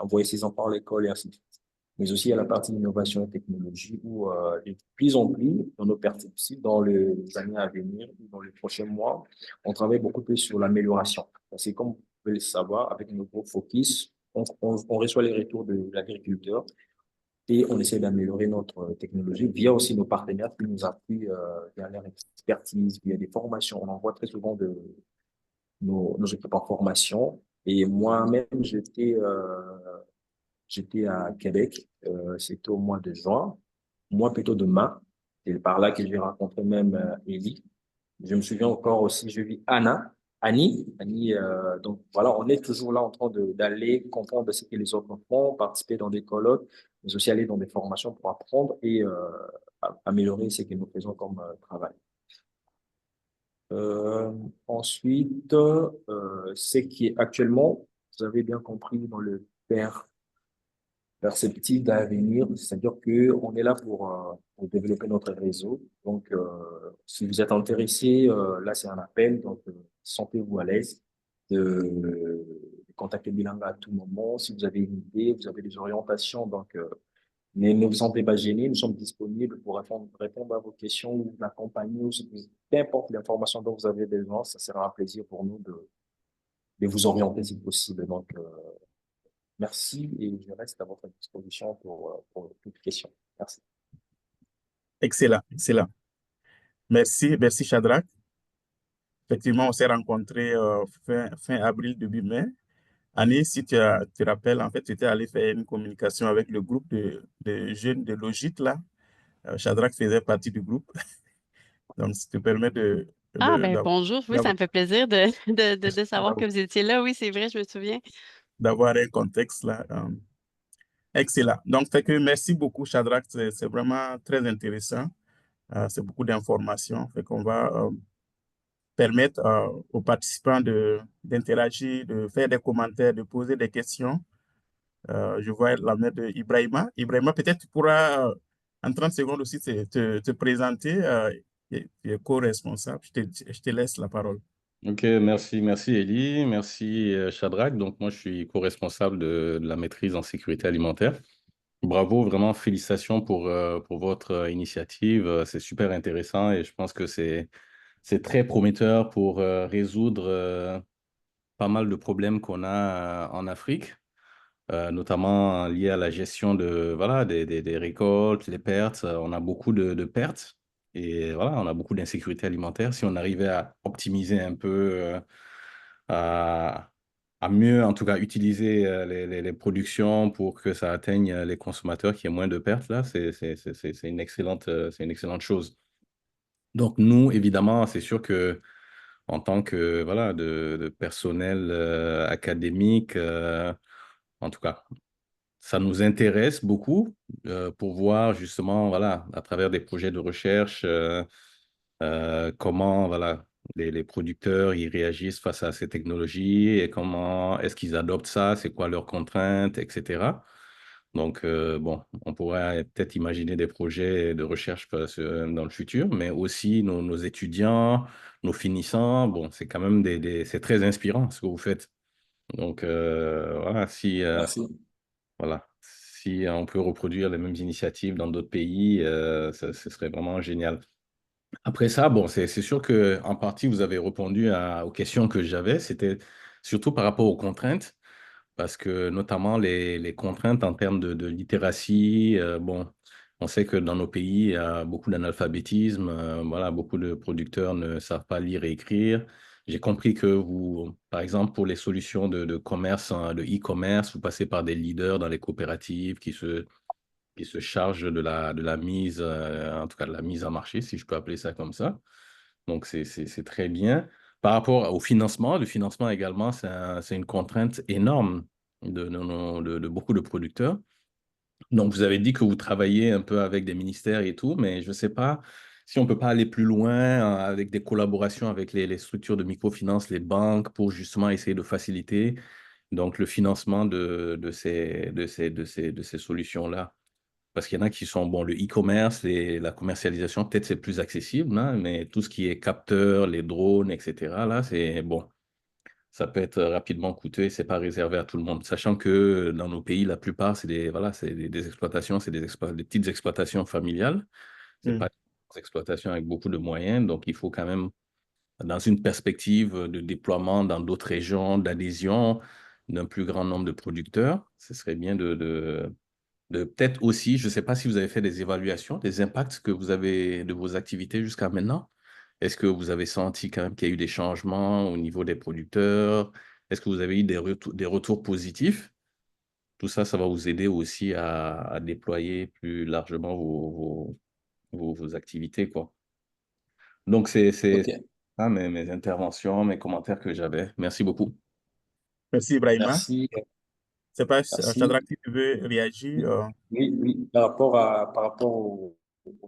envoyer ses enfants à l'école et ainsi de suite. Mais aussi, il y a la partie innovation et technologie où, de plus en plus, dans nos perspectives, dans les années à venir, dans les prochains mois, on travaille beaucoup plus sur l'amélioration. Parce que comme vous pouvez le savoir, avec nos gros focus, on reçoit les retours de l'agriculteur et on essaie d'améliorer notre technologie via aussi nos partenaires qui nous appuient via leur expertise, via des formations. On envoie très souvent nos équipes en formation. Et moi-même, j'étais à Québec, c'était au mois de juin, mois plutôt de mai. C'est par là que j'ai rencontré même Ellie. Je me souviens encore aussi, je vis Annie. Donc voilà, on est toujours là en train d'aller comprendre ce que les autres font, participer dans des colloques, mais aussi aller dans des formations pour apprendre et améliorer ce que nous faisons comme travail. Ensuite, ce qui est actuellement, vous avez bien compris dans le perspective d'avenir, c'est-à-dire que on est là pour développer notre réseau. Donc, si vous êtes intéressé, là c'est un appel, donc sentez-vous à l'aise de contacter Bilanga à tout moment. Si vous avez une idée, vous avez des orientations, donc ne vous sentez pas gêné, nous sommes disponibles pour répondre à vos questions ou vous accompagner ou peu importe l'information dont vous avez besoin, ça sera un plaisir pour nous de vous orienter si possible. Donc, merci et je reste à votre disposition pour toute question. Merci. Excellent, excellent. Merci Shadrach. Effectivement, on s'est rencontrés fin avril, début mai. Annie, si tu te rappelles, en fait, tu étais allé faire une communication avec le groupe de jeunes de Logit, là. Shadrach faisait partie du groupe. Donc, ça te permet Ah, ben bonjour. Oui, ça me fait plaisir de savoir que d'avoir vous étiez là. Oui, c'est vrai, je me souviens. d'avoir un contexte là. Excellent. Donc, fait que merci beaucoup, Shadrach. C'est vraiment très intéressant. C'est beaucoup d'informations. Fait qu'on va permettre aux participants d'interagir, de faire des commentaires, de poser des questions. Je vois la main de Ibrahima. Ibrahima, peut-être tu pourras en 30 secondes aussi te présenter. Tu es co-responsable. Je te laisse la parole. Ok, merci Elie, merci Shadrach. Donc moi je suis co-responsable de la maîtrise en sécurité alimentaire. Bravo, vraiment félicitations pour votre initiative. C'est super intéressant et je pense que c'est très prometteur pour résoudre pas mal de problèmes qu'on a en Afrique, notamment liés à la gestion voilà, des récoltes, les pertes. On a beaucoup de pertes et voilà, on a beaucoup d'insécurité alimentaire. Si on arrivait à optimiser un peu, à, à mieux, en tout cas, utiliser les productions pour que ça atteigne les consommateurs, qu'il y ait moins de pertes, là, c'est une excellente chose. Donc, nous, évidemment, c'est sûr que en tant que voilà, de personnel académique, en tout cas, ça nous intéresse beaucoup pour voir justement, voilà, à travers des projets de recherche, comment voilà, les producteurs ils réagissent face à ces technologies et comment est-ce qu'ils adoptent ça, c'est quoi leurs contraintes, etc. Donc, bon, on pourrait peut-être imaginer des projets de recherche dans le futur, mais aussi nos étudiants, nos finissants, bon, c'est quand même c'est très inspirant ce que vous faites. Donc, voilà, Merci. voilà, si on peut reproduire les mêmes initiatives dans d'autres pays, ce serait vraiment génial. Après ça, bon, c'est sûr que en partie, vous avez répondu aux questions que j'avais. C'était surtout par rapport aux contraintes, parce que notamment les contraintes en termes de littératie, bon, on sait que dans nos pays, il y a beaucoup d'analphabétisme, voilà, beaucoup de producteurs ne savent pas lire et écrire. J'ai compris que vous, par exemple, pour les solutions de commerce, de e-commerce, vous passez par des leaders dans les coopératives qui se charge de la mise, en tout cas de la mise en marché, si je peux appeler ça comme ça. Donc, c'est très bien. Par rapport au financement, le financement également, c'est une contrainte énorme de beaucoup de producteurs. Donc, vous avez dit que vous travaillez un peu avec des ministères et tout, mais je ne sais pas si on ne peut pas aller plus loin avec des collaborations avec les structures de microfinance, les banques, pour justement essayer de faciliter donc, le financement de ces solutions-là. Parce qu'il y en a qui sont, bon, le e-commerce et la commercialisation, peut-être c'est plus accessible, hein, mais tout ce qui est capteurs, les drones, etc., là, c'est bon. Ça peut être rapidement coûteux et c'est pas réservé à tout le monde. Sachant que dans nos pays, la plupart, voilà, c'est des exploitations, c'est des petites exploitations familiales. C'est Hmm. pas des exploitations avec beaucoup de moyens. Donc, il faut quand même, dans une perspective de déploiement dans d'autres régions, d'adhésion d'un plus grand nombre de producteurs, ce serait bien de peut-être aussi, je ne sais pas si vous avez fait des évaluations, des impacts que vous avez de vos activités jusqu'à maintenant. Est-ce que vous avez senti quand même qu'il y a eu des changements au niveau des producteurs? Est-ce que vous avez eu des retours positifs? Tout ça, ça va vous aider aussi à déployer plus largement vos activités, quoi. Donc, c'est Ok, ça mes interventions, mes commentaires que j'avais. Merci beaucoup. Merci, Ibrahima. merci, C'est pas, merci. Shadrach, si tu veux réagir. Oui, oui, par rapport aux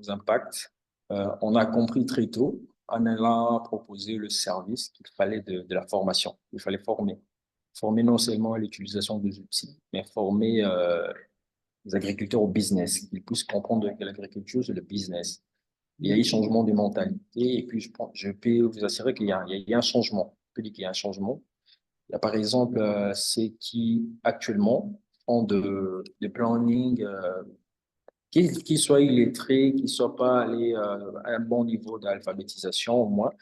impacts, on a compris très tôt, en allant proposer le service, qu'il fallait de la formation. Il fallait former. Former non seulement à l'utilisation des outils, mais former les agriculteurs au business, qu'ils puissent comprendre que l'agriculture, c'est le business. Il y a eu changement de mentalité, et puis je peux vous assurer qu'il y a un changement. Je peux dire qu'il y a un changement. Il y a par exemple ceux qui actuellement font de planning, qu'ils soient illettrés, qu'ils ne soient pas allés à un bon niveau d'alphabétisation au moins.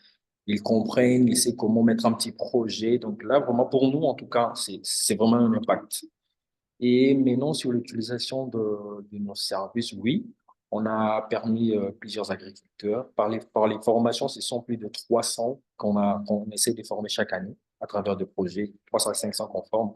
Ils comprennent, ils savent comment mettre un petit projet. Donc là, vraiment, pour nous, en tout cas, c'est vraiment un impact. Et maintenant, sur l'utilisation de nos services, oui, on a permis plusieurs agriculteurs. Par les formations, ce sont plus de 300 qu'on essaie de former chaque année à travers des projets, 300 à 500 conformes,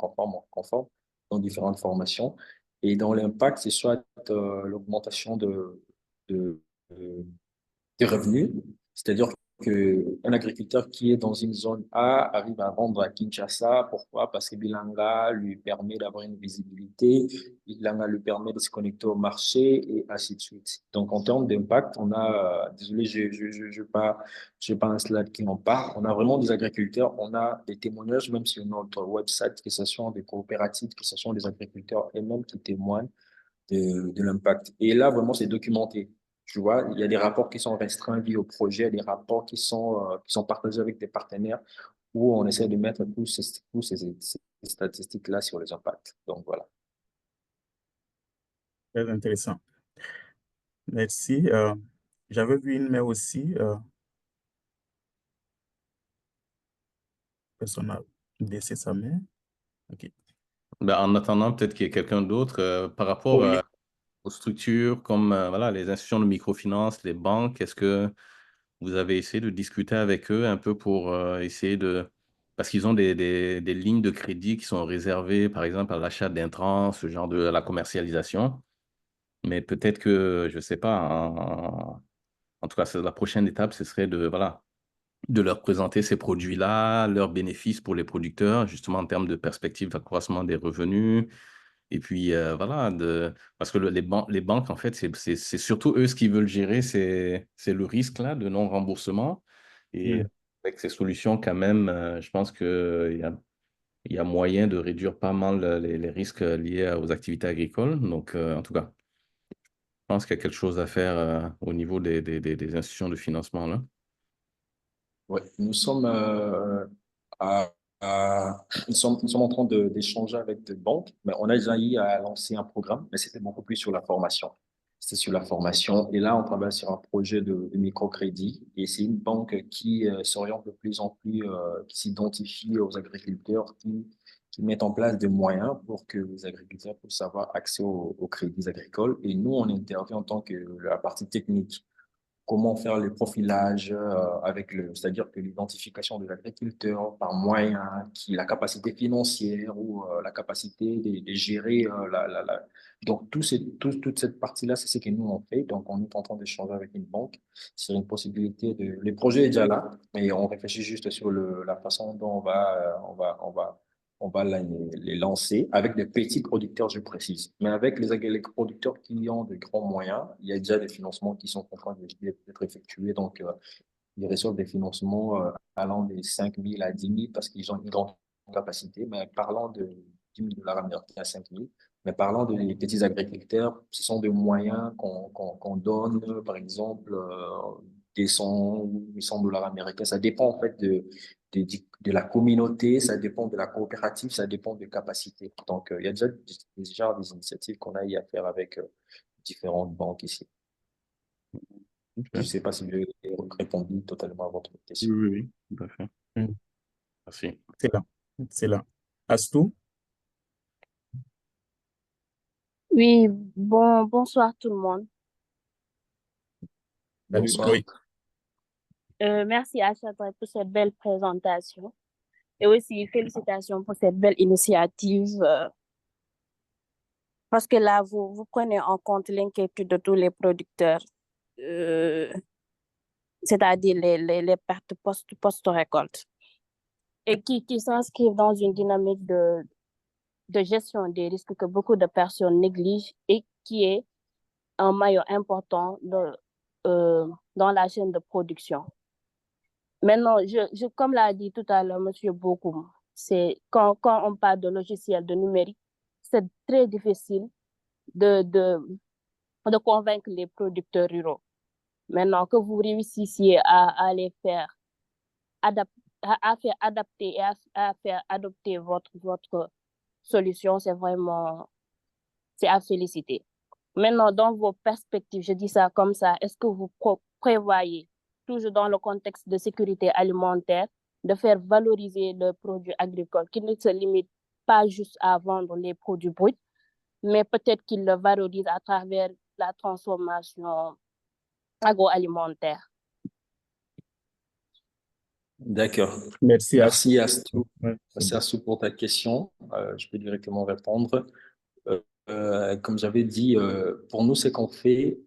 dans différentes formations. Et dans l'impact, c'est soit l'augmentation de, des revenus, c'est-à-dire qu'un agriculteur qui est dans une zone A arrive à vendre à Kinshasa. Pourquoi? Parce que Bilanga lui permet d'avoir une visibilité, Bilanga lui permet de se connecter au marché et ainsi de suite. Donc, en termes d'impact, on a, désolé, je pas un slide qui en parle, on a vraiment des agriculteurs, on a des témoignages même sur notre website, que ce soit des coopératives, que ce soit des agriculteurs eux-mêmes qui témoignent de l'impact. Et là, vraiment, c'est documenté. Tu vois, il y a des rapports qui sont restreints liés au projet, des rapports qui sont partagés avec des partenaires où on essaie de mettre tous ces statistiques-là sur les impacts. Donc, voilà. Très intéressant. Merci. J'avais vu une mail aussi. Personne n'a baissé sa main. OK. Ben, en attendant, peut-être qu'il y ait quelqu'un d'autre par rapport Oui, aux structures comme voilà, les institutions de microfinance, les banques, est-ce que vous avez essayé de discuter avec eux un peu pour essayer de... Parce qu'ils ont des lignes de crédit qui sont réservées, par exemple, à l'achat d'intrants, ce genre de à la commercialisation. Mais peut-être que, je ne sais pas, en tout cas, la prochaine étape, ce serait voilà, de leur présenter ces produits-là, leurs bénéfices pour les producteurs, justement en termes de perspective d'accroissement des revenus. Et puis, voilà, parce que les banques, en fait, c'est surtout eux ce qu'ils veulent gérer, c'est le risque là, de non-remboursement. Et Hmm. avec ces solutions, quand même, je pense qu'il y a moyen de réduire pas mal les risques liés aux activités agricoles. Donc, en tout cas, je pense qu'il y a quelque chose à faire au niveau des institutions de financement là. ouais. À, nous sommes en train d'échanger avec des banques, mais on a déjà eu à lancer un programme, mais c'était beaucoup plus sur la formation. C'était sur la formation. Et là, on travaille sur un projet de microcrédit. Et c'est une banque qui s'oriente de plus en plus, qui s'identifie aux agriculteurs, qui mettent en place des moyens pour que les agriculteurs puissent avoir accès aux crédits agricoles. Et nous, on intervient en tant que la partie technique, comment faire le profilage c'est-à-dire que l'identification de l'agriculteur par moyen, la capacité financière ou la capacité de gérer Donc, toute cette partie-là, c'est ce que nous on fait. Donc, on est en train d'échanger avec une banque sur une possibilité le projet est déjà là, mais on réfléchit juste sur la façon dont on va on va les lancer avec des petits producteurs, je précise. Mais avec les producteurs qui ont de grands moyens, il y a déjà des financements qui sont en train d'être effectués. Donc, ils reçoivent des financements allant des 5 000 à 10 000 parce qu'ils ont une grande capacité. Mais parlant de 10 000 dollars américains à 5 000, mais parlant des petits agriculteurs, ce sont des moyens qu'on donne, par exemple, des 100 ou 800 dollars américains. Ça dépend en fait de la communauté, ça dépend de la coopérative, ça dépend des capacités. Donc, il y a déjà des initiatives qu'on a eu à faire avec différentes banques ici. Je ne sais pas si j'ai répondu totalement à votre question. Oui, oui, tout à fait. Mm. Merci. Excellent. Excellent. Astou? Oui, bonsoir tout le monde. Salut. Bonsoir. Oui. Merci à Chadra pour cette belle présentation et aussi félicitations pour cette belle initiative parce que là, vous prenez en compte l'inquiétude de tous les producteurs, euh, c'est-à-dire les pertes post-récolte et qui s'inscrivent dans une dynamique de gestion des risques que beaucoup de personnes négligent et qui est un maillon important dans la chaîne de production. Maintenant, comme l'a dit tout à l'heure Monsieur Bokoum, c'est quand on parle de logiciel, de numérique, c'est très difficile de convaincre les producteurs ruraux. Maintenant, que vous réussissiez à les faire à faire adapter et à faire adopter votre solution, c'est à féliciter. Maintenant, dans vos perspectives, je dis ça comme ça, est-ce que vous prévoyez, toujours dans le contexte de sécurité alimentaire, de faire valoriser le produit agricole qui ne se limite pas juste à vendre les produits bruts, mais peut-être qu'il le valorise à travers la transformation agroalimentaire? D'accord. Merci, Astou. Merci Astou. Ouais, c'est Merci bon. Astou pour ta question. Je peux directement répondre. Comme j'avais dit, pour nous, c'est qu'on fait,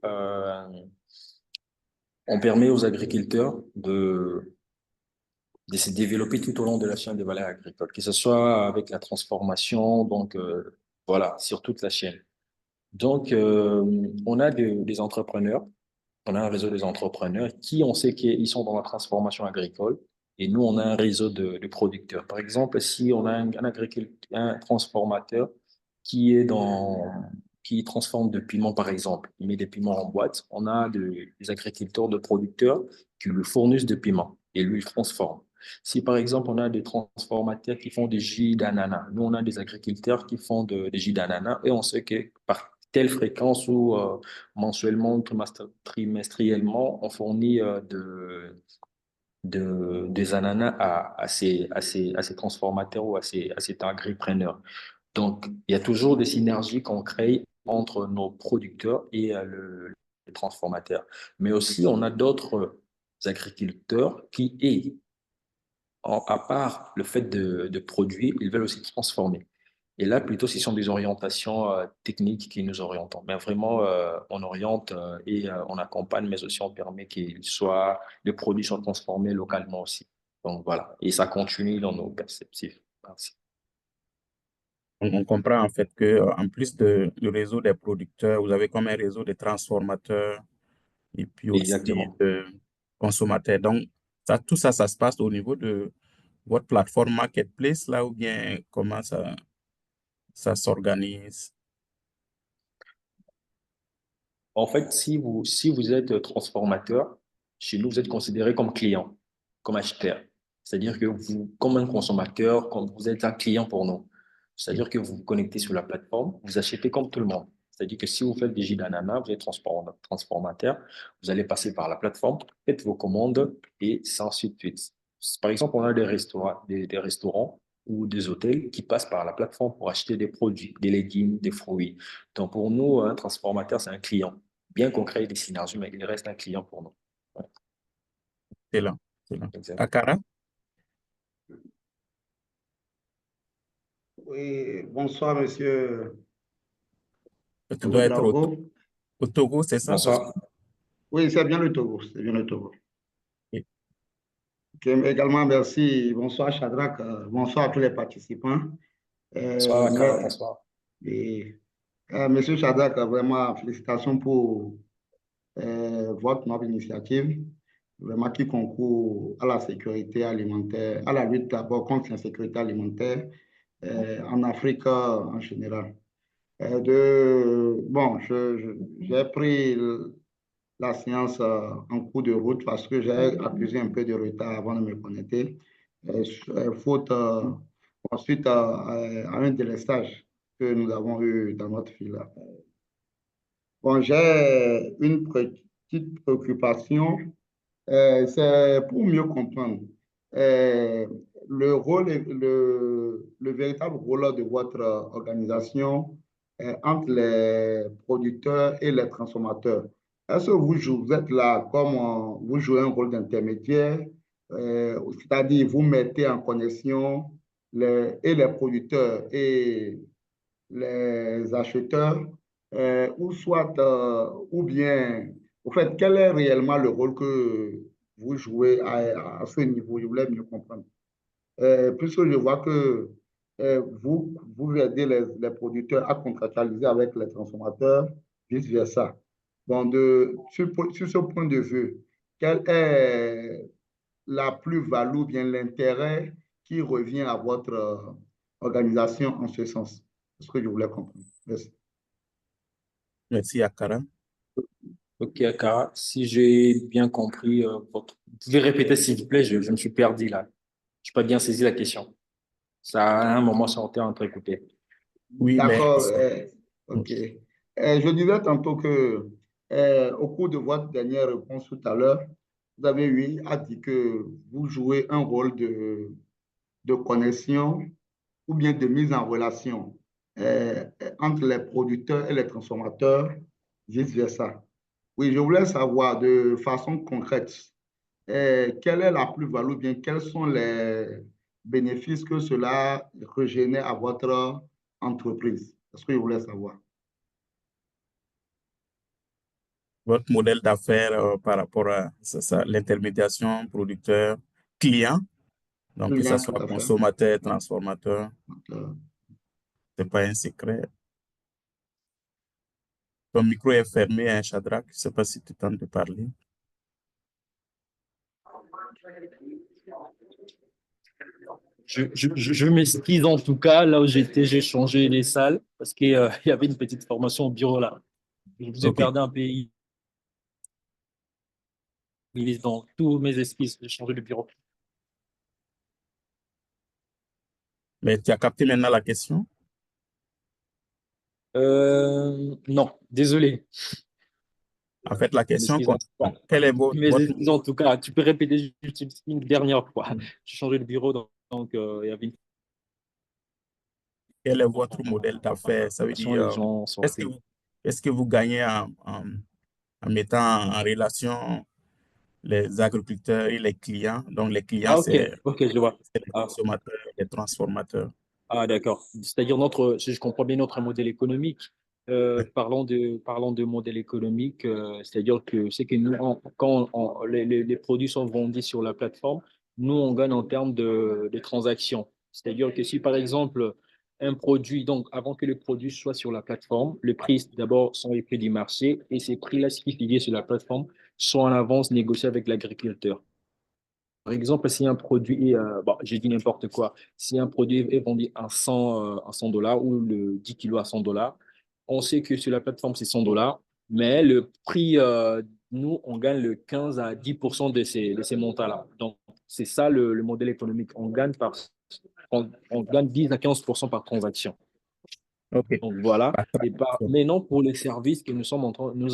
on permet aux agriculteurs de se développer tout au long de la chaîne de valeur agricole, que ce soit avec la transformation, donc voilà, sur toute la chaîne. Donc, on a des entrepreneurs, on a un réseau des entrepreneurs qui, on sait qu'ils sont dans la transformation agricole, et nous, on a un réseau de producteurs. Par exemple, si on a un transformateur qui est qui transforme de piments, par exemple, il met des piments en boîte, on a des agriculteurs, de producteurs qui lui fournissent des piments et lui transforment. Si par exemple on a des transformateurs qui font des jus d'ananas, nous on a des agriculteurs qui font des jus d'ananas et on sait que par telle fréquence ou mensuellement, trimestriellement, on fournit des ananas à ces transformateurs ou à ces agripreneurs. Donc, il y a toujours des synergies qu'on crée entre nos producteurs et les transformateurs. Mais aussi, on a d'autres agriculteurs qui, à part le fait de produire, ils veulent aussi transformer. Et là, plutôt, ce sont des orientations techniques qui nous orientent. Mais vraiment, on oriente et on accompagne, mais aussi on permet les produits soient transformés localement aussi. Donc voilà, et ça continue dans nos perspectives. Merci. On comprend en fait que en plus du réseau des producteurs, vous avez comme un réseau de transformateurs et puis aussi Exactement. de consommateurs. Donc, tout ça, ça se passe au niveau de votre plateforme Marketplace là ou bien comment ça s'organise? En fait, si vous êtes transformateur, chez nous, vous êtes considéré comme client, comme acheteur. C'est-à-dire que vous, comme un consommateur, comme vous êtes un client pour nous. C'est-à-dire que vous vous connectez sur la plateforme, vous achetez comme tout le monde. C'est-à-dire que si vous faites des jus d'ananas, vous êtes transformateur, vous allez passer par la plateforme, faites vos commandes et ainsi de suite. Par exemple, on a des restaurants ou des hôtels qui passent par la plateforme pour acheter des produits, des légumes, des fruits. Donc, pour nous, un transformateur, c'est un client. Bien qu'on crée des synergies, mais il reste un client pour nous. Ouais, Excellent. Excellent. exact. Akara, Oui, bonsoir, monsieur tu dois être Ouedraogo. au Togo, c'est ça? Parce que Bonsoir. Oui, c'est bien le Togo, c'est bien le Togo. ok. Également, merci. Bonsoir, Shadrach. Bonsoir à tous les participants. Bonsoir, Akara, Mais- bonsoir. et, Monsieur Shadrach, vraiment, félicitations pour votre noble initiative, vraiment qui concourt à la sécurité alimentaire, à la lutte d'abord contre l'insécurité alimentaire en Afrique en général. Bon, j'ai pris la séance en cours de route parce que j'ai accusé un peu de retard avant de me connecter, faute ensuite à un délestage que nous avons eu dans notre file. Bon, j'ai une petite préoccupation, c'est pour mieux comprendre euh, le rôle, le véritable rôle de votre organisation entre les producteurs et les transformateurs. Est-ce que vous êtes là comme vous jouez un rôle d'intermédiaire, c'est-à-dire vous mettez en connexion les producteurs et les acheteurs, ou soit, ou bien, au fait, quel est réellement le rôle que vous jouez à ce niveau? Je voulais mieux comprendre. Puisque je vois que vous aidez les producteurs à contractualiser avec les transformateurs, vice-versa. Bon, sur ce point de vue, quelle est la plus-value, bien l'intérêt qui revient à votre organisation en ce sens? C'est ce que je voulais comprendre. Merci. Merci, Akara. Ok, Akara, si j'ai bien compris, vous pouvez répéter s'il vous plaît, je me suis perdu là. Je n'ai pas bien saisi la question. Ça, à un moment, ça a entre écouter. Oui, mais D'accord. OK. Je disais tantôt que au cours de votre dernière réponse tout à l'heure, vous avez eu à dire que vous jouez un rôle de connexion ou bien de mise en relation entre les producteurs et les transformateurs, vice-versa. Oui, je voulais savoir de façon concrète, quelle est la plus-value, bien quels sont les bénéfices que cela régénère à votre entreprise? C'est ce que je voulais savoir. votre modèle d'affaires par rapport à l'intermédiation producteur-client, donc que ce Client, tout soit à fait. consommateur, transformateur, Euh, ce n'est pas un secret. Ton micro est fermé, hein, Shadrach. Je ne sais pas si tu tentes de parler. Je m'excuse en tout cas, là où j'étais, j'ai changé les salles parce qu'il il y avait une petite formation au bureau là. Je vous ai OK. perdu un pays. Dans tous mes esquisses, j'ai changé de bureau. Mais tu as capté maintenant la question? Non, désolé. En fait, la Je question, m'excuse en tout cas. quel est Mes votre, excuses en tout cas. Tu peux répéter juste une dernière fois. J'ai changé de bureau, donc il y avait une quel est votre modèle d'affaires? Ça veut formation, dire, les gens est-ce que sortaient. est-ce que vous gagnez en mettant en relation les agriculteurs et les clients? Donc, les clients, Ah, ok, je vois. c'est les Ah, consommateurs, les transformateurs. ah, d'accord. C'est-à-dire si je comprends bien notre modèle économique, parlons de modèle économique, c'est-à-dire que c'est que nous, quand les produits sont vendus sur la plateforme, nous, on gagne en termes de transactions. C'est-à-dire que si, par exemple, un produit, donc avant que le produit soit sur la plateforme, le prix, d'abord, sont les prix du marché et ces prix-là, ce qui figure sur la plateforme, sont en avance négociés avec l'agriculteur. Par exemple, si un produit, bon, j'ai dit n'importe quoi, si un produit est vendu à 100 dollars ou le 10 kilos à 100 dollars, on sait que sur la plateforme, c'est 100 dollars, mais le prix, nous, on gagne le 15 à 10% de ces montants-là. Donc, c'est ça le modèle économique. On gagne 10 à 15% par transaction. OK. Donc, voilà. Par Maintenant, pour les services que nous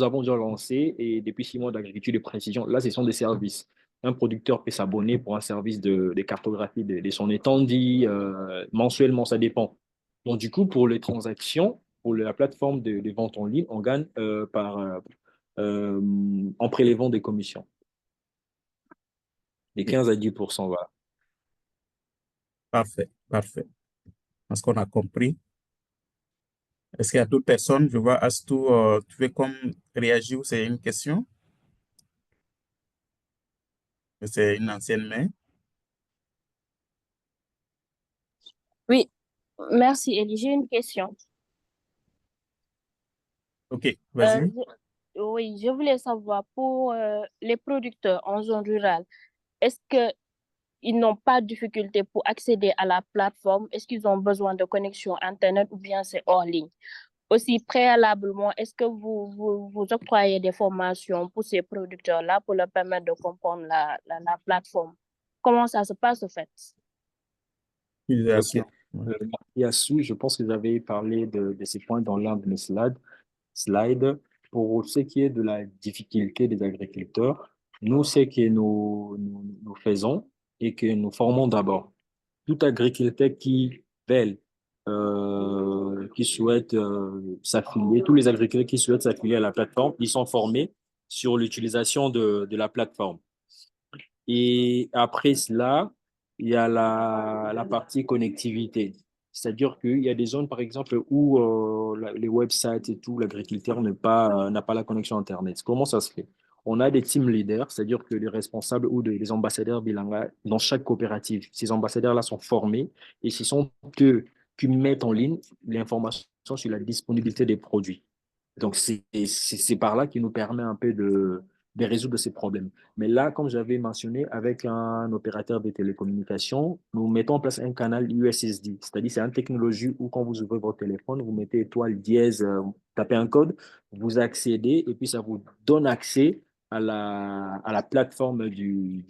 avons déjà lancés et depuis 6 mois d'agriculture de précision, là, ce sont des services. Un producteur peut s'abonner pour un service de cartographie de son étendue mensuellement, ça dépend. Donc, du coup, pour les transactions, pour la plateforme de vente en ligne, on gagne en prélevant des commissions, des 15 à 10%. Voilà. Parfait, parfait. Parce qu'on a compris. Est-ce qu'il y a d'autres personnes? Je vois Astou, tu veux comme réagir ou c'est une question? C'est une ancienne main. Oui, merci Elie. J'ai une question. OK, Euh, vas-y. oui, je voulais savoir pour les producteurs en zone rurale, est-ce qu'ils n'ont pas de difficulté pour accéder à la plateforme? Est-ce qu'ils ont besoin de connexion Internet ou bien c'est hors ligne? Aussi, préalablement, est-ce que vous octroyez des formations pour ces producteurs-là pour leur permettre de comprendre la plateforme? Comment ça se passe, au fait? Ok. Utilisation. Ouais. Yassou, je pense que vous avez parlé de ces points dans l'un de mes slides. Pour ce qui est de la difficulté des agriculteurs, nous, ce que nous faisons et que nous formons d'abord, tout agriculteur qui souhaite s'affilier, tous les agriculteurs qui souhaitent s'affilier à la plateforme, ils sont formés sur l'utilisation de la plateforme. Et après cela, il y a la partie connectivité. C'est-à-dire qu'il y a des zones, par exemple, où les websites et tout, l'agriculteur n'a pas la connexion Internet. Comment ça se fait? On a des team leaders, c'est-à-dire que les responsables ou les ambassadeurs bilingues dans chaque coopérative. Ces ambassadeurs-là sont formés et ce sont eux qui mettent en ligne l'information sur la disponibilité des produits. Donc, c'est par là qui nous permet un peu de résoudre ces problèmes. Mais là, comme j'avais mentionné, avec un opérateur de télécommunications, nous mettons en place un canal USSD. C'est-à-dire, c'est une technologie où quand vous ouvrez votre téléphone, vous mettez étoile dièse, tapez un code, vous accédez et puis ça vous donne accès à la plateforme du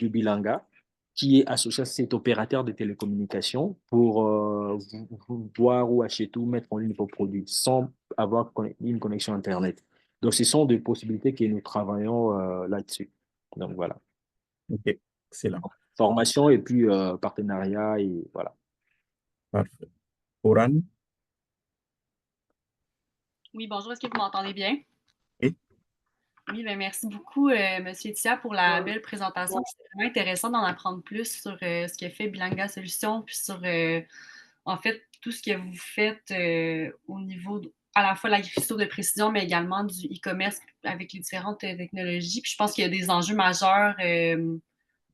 Bilanga qui est associé à cet opérateur de télécommunications pour vous voir ou acheter ou mettre en ligne vos produits sans avoir une connexion Internet. Donc, ce sont des possibilités que nous travaillons là-dessus. Donc, voilà. OK, excellent. Formation et puis partenariat et voilà. Parfait. Oran? Oui, bonjour, est-ce que vous m'entendez bien? Oui. Oui, ben merci beaucoup, Monsieur Tia, pour la belle présentation. C'est vraiment intéressant d'en apprendre plus sur ce que fait Bilanga Solutions, puis sur, en fait, tout ce que vous faites au niveau à la fois de l'agriculture de précision, mais également du e-commerce avec les différentes technologies. Puis je pense qu'il y a des enjeux majeurs,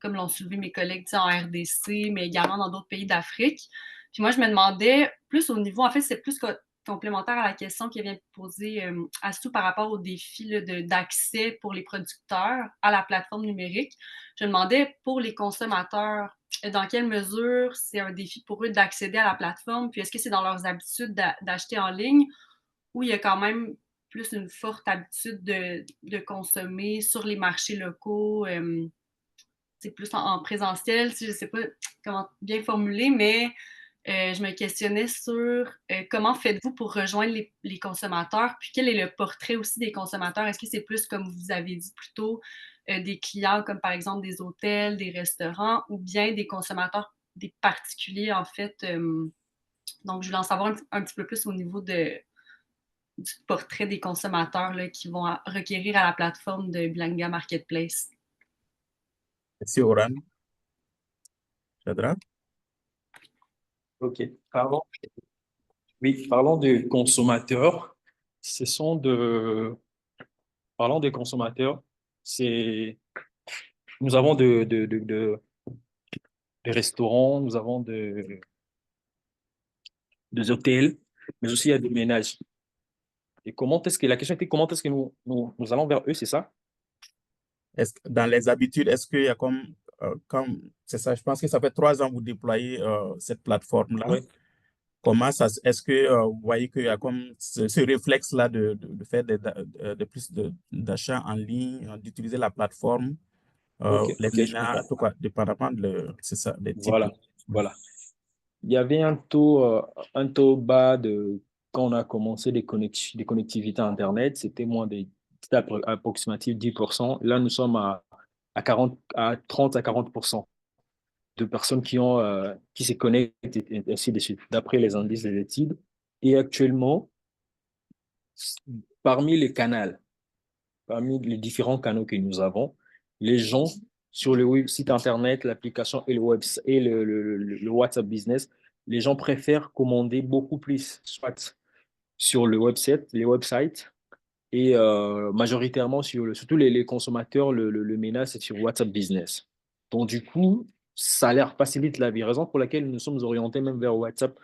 comme l'ont soulevé mes collègues en RDC, mais également dans d'autres pays d'Afrique. Puis moi, je me demandais plus au niveau, en fait, c'est plus complémentaire à la question qui vient de poser Astou par rapport au défi d'accès pour les producteurs à la plateforme numérique. Je me demandais pour les consommateurs, dans quelle mesure c'est un défi pour eux d'accéder à la plateforme, puis est-ce que c'est dans leurs habitudes d'acheter en ligne ou il y a quand même plus une forte habitude de consommer sur les marchés locaux, c'est plus en présentiel, je ne sais pas comment bien formuler, mais je me questionnais sur comment faites-vous pour rejoindre les consommateurs, puis quel est le portrait aussi des consommateurs? Est-ce que c'est plus, comme vous avez dit plus tôt, des clients comme par exemple des hôtels, des restaurants, ou bien des consommateurs, des particuliers en fait? Donc, je voulais en savoir un petit peu plus au niveau du portrait des consommateurs là, qui vont requérir à la plateforme de Bilanga Marketplace. Merci, Oran. Chadra? OK. Parlons des consommateurs. Ce sont Parlons des consommateurs. C'est, nous avons des restaurants, nous avons des hôtels, mais aussi il y a des ménages. Et la question était comment est-ce que nous allons vers eux, c'est ça? Dans les habitudes, est-ce qu'il y a c'est ça, je pense que ça fait 3 ans que vous déployez cette plateforme-là. Oui. Comment ça, est-ce que vous voyez qu'il y a comme ce réflexe-là de faire de plus d'achats en ligne, d'utiliser la plateforme, Ok, les je ménages, en comprends. tout cas, dépendamment c'est ça, des types de. Voilà, voilà. Il y avait un taux bas quand on a commencé des connectivités Internet, c'était approximatif 10%. Là, nous sommes à 30 à 40% de personnes qui se connectent et ainsi de suite, d'après les indices des études. Et actuellement, parmi les canaux, parmi les différents canaux que nous avons, les gens sur le site Internet, l'application et le WhatsApp Business, les gens préfèrent commander beaucoup plus, soit sur les websites, et majoritairement surtout les consommateurs, le ménage, c'est sur WhatsApp Business. Donc, du coup, ça leur facilite la vie, raison pour laquelle nous sommes orientés même vers WhatsApp.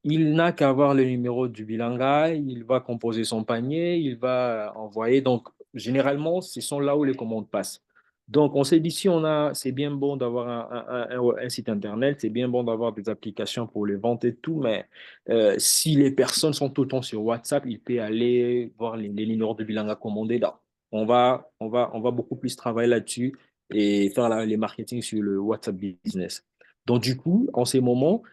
Il n'a qu'à avoir le numéro du Bilanga, il va composer son panier, il va envoyer. Donc, généralement, ce sont là où les commandes passent. Donc, on s'est dit, si c'est bien bon d'avoir un site Internet, c'est bien bon d'avoir des applications pour les ventes et tout, mais si les personnes sont tout le temps sur WhatsApp, ils peuvent aller voir les numéros de Bilanga commandés. Donc, on va beaucoup plus travailler là-dessus et faire les marketing sur le WhatsApp Business. Donc, du coup, en ces moments,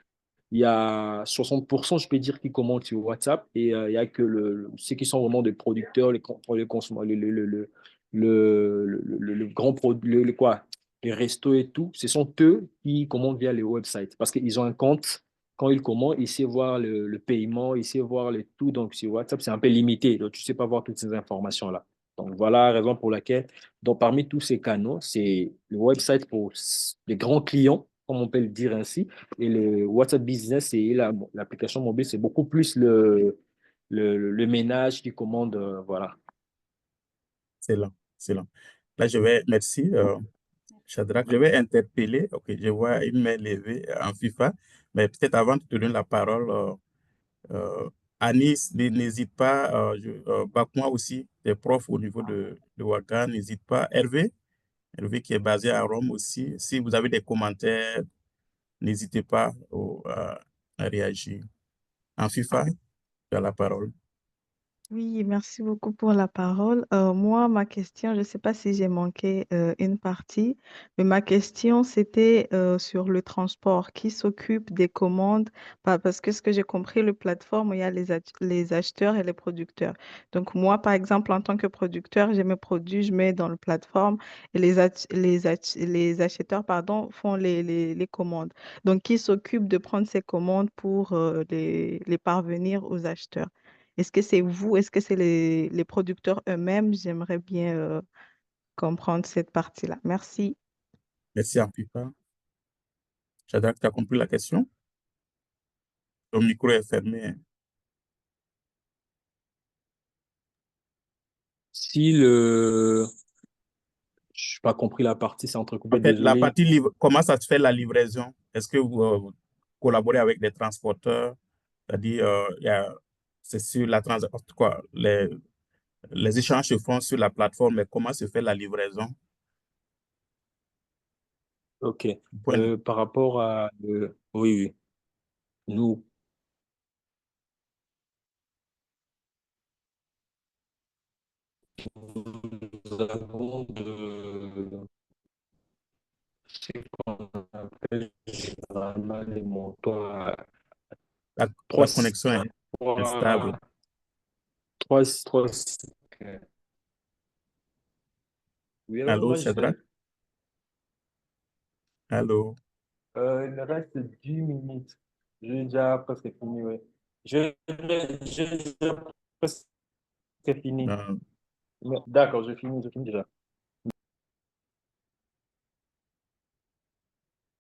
il y a 60%, je peux dire, qui commandent sur WhatsApp et il y a que ceux qui sont vraiment des producteurs, les consommateurs, le grand produit, quoi, les restos et tout, ce sont eux qui commandent via les websites parce qu'ils ont un compte. Quand ils commandent, ils savent voir le paiement, ils savent voir le tout. Donc, sur WhatsApp, c'est un peu limité. Donc, tu ne sais pas voir toutes ces informations-là. Donc, voilà la raison pour laquelle, donc, parmi tous ces canaux, c'est le website pour les grands clients, comme on peut le dire ainsi, et le WhatsApp Business et l'application mobile, c'est beaucoup plus le ménage qui commande. Voilà. Excellent, excellent. Là, merci, Shadrach, je vais interpeller, ok, je vois une main levée en FIFA, mais peut-être avant de te donner la parole, Anis, n'hésite pas, Bakmois aussi, des profs au niveau de Ouaga, n'hésite pas. Hervé qui est basé à Rome aussi, si vous avez des commentaires, n'hésitez pas à réagir. En FIFA, tu as la parole. Oui, merci beaucoup pour la parole. Moi, ma question, je ne sais pas si j'ai manqué une partie, mais ma question, c'était sur le transport. Qui s'occupe des commandes? Parce que ce que j'ai compris, le plateforme, il y a les acheteurs et les producteurs. Donc, moi, par exemple, en tant que producteur, j'ai mes produits, je mets dans le plateforme et les acheteurs, pardon, font les commandes. Donc, qui s'occupe de prendre ces commandes pour les parvenir aux acheteurs? Est-ce que c'est vous? Est-ce que c'est les producteurs eux-mêmes? J'aimerais bien comprendre cette partie-là. Merci. Merci en FIFA. Shadrach, tu as compris la question? Ton micro est fermé, hein. Si le. Je n'ai pas compris la partie, c'est En entrecoupé, fait, la désolé. partie comment ça se fait la livraison? Est-ce que vous collaborez avec des transporteurs? C'est-à-dire, c'est sur la quoi, les échanges se font sur la plateforme, mais comment se fait la livraison? OK. Point. Par rapport à. Oui, oui. Nous avons ce qu'on appelle généralement les montants à La 3, connexion est instable. 3, 3. Oui, alors Allô, moi, je Shadrach? Allô? il me reste 10 minutes. J'ai déjà presque fini, oui. J'ai déjà presque fini. Euh, D'accord, je finis déjà.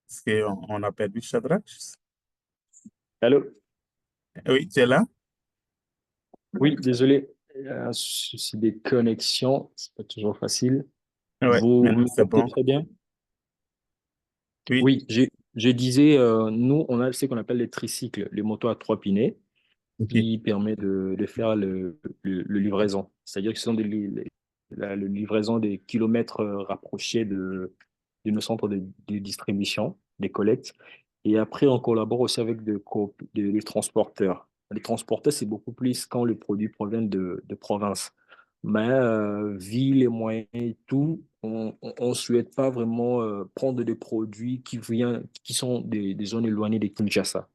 Est-ce qu'on a perdu Shadrach? Allô? Oui, tu es là? Oui, désolé. Il y a un souci des connexions, c'est pas toujours facile. Oui, Vous maintenant me c'est captez bon. très bien? Oui, Oui, je disais, nous, on a ce qu'on appelle les tricycles, les motos à 3 pinets, ok. qui permet de faire le livraison. C'est-à-dire que ce sont la livraison des kilomètres rapprochés de nos centres de distribution, des collectes. Et après, on collabore aussi avec des transporteurs. Les transporteurs, c'est beaucoup plus quand le produit provient de province. Mais vu les moyens et tout, on ne souhaite pas vraiment prendre des produits qui sont des zones éloignées de Kinshasa.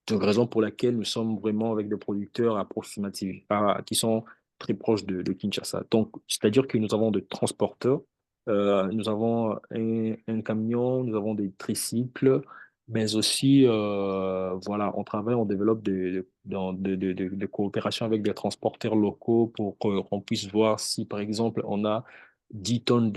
C'est une raison pour laquelle nous sommes vraiment avec des producteurs approximatifs, qui sont très proches de Kinshasa. Donc, c'est-à-dire que nous avons des transporteurs, nous avons un camion, nous avons des tricycles, mais aussi, voilà, on travaille, on développe des coopérations avec des transporteurs locaux pour qu'on puisse voir si, par exemple, on a 10 tonnes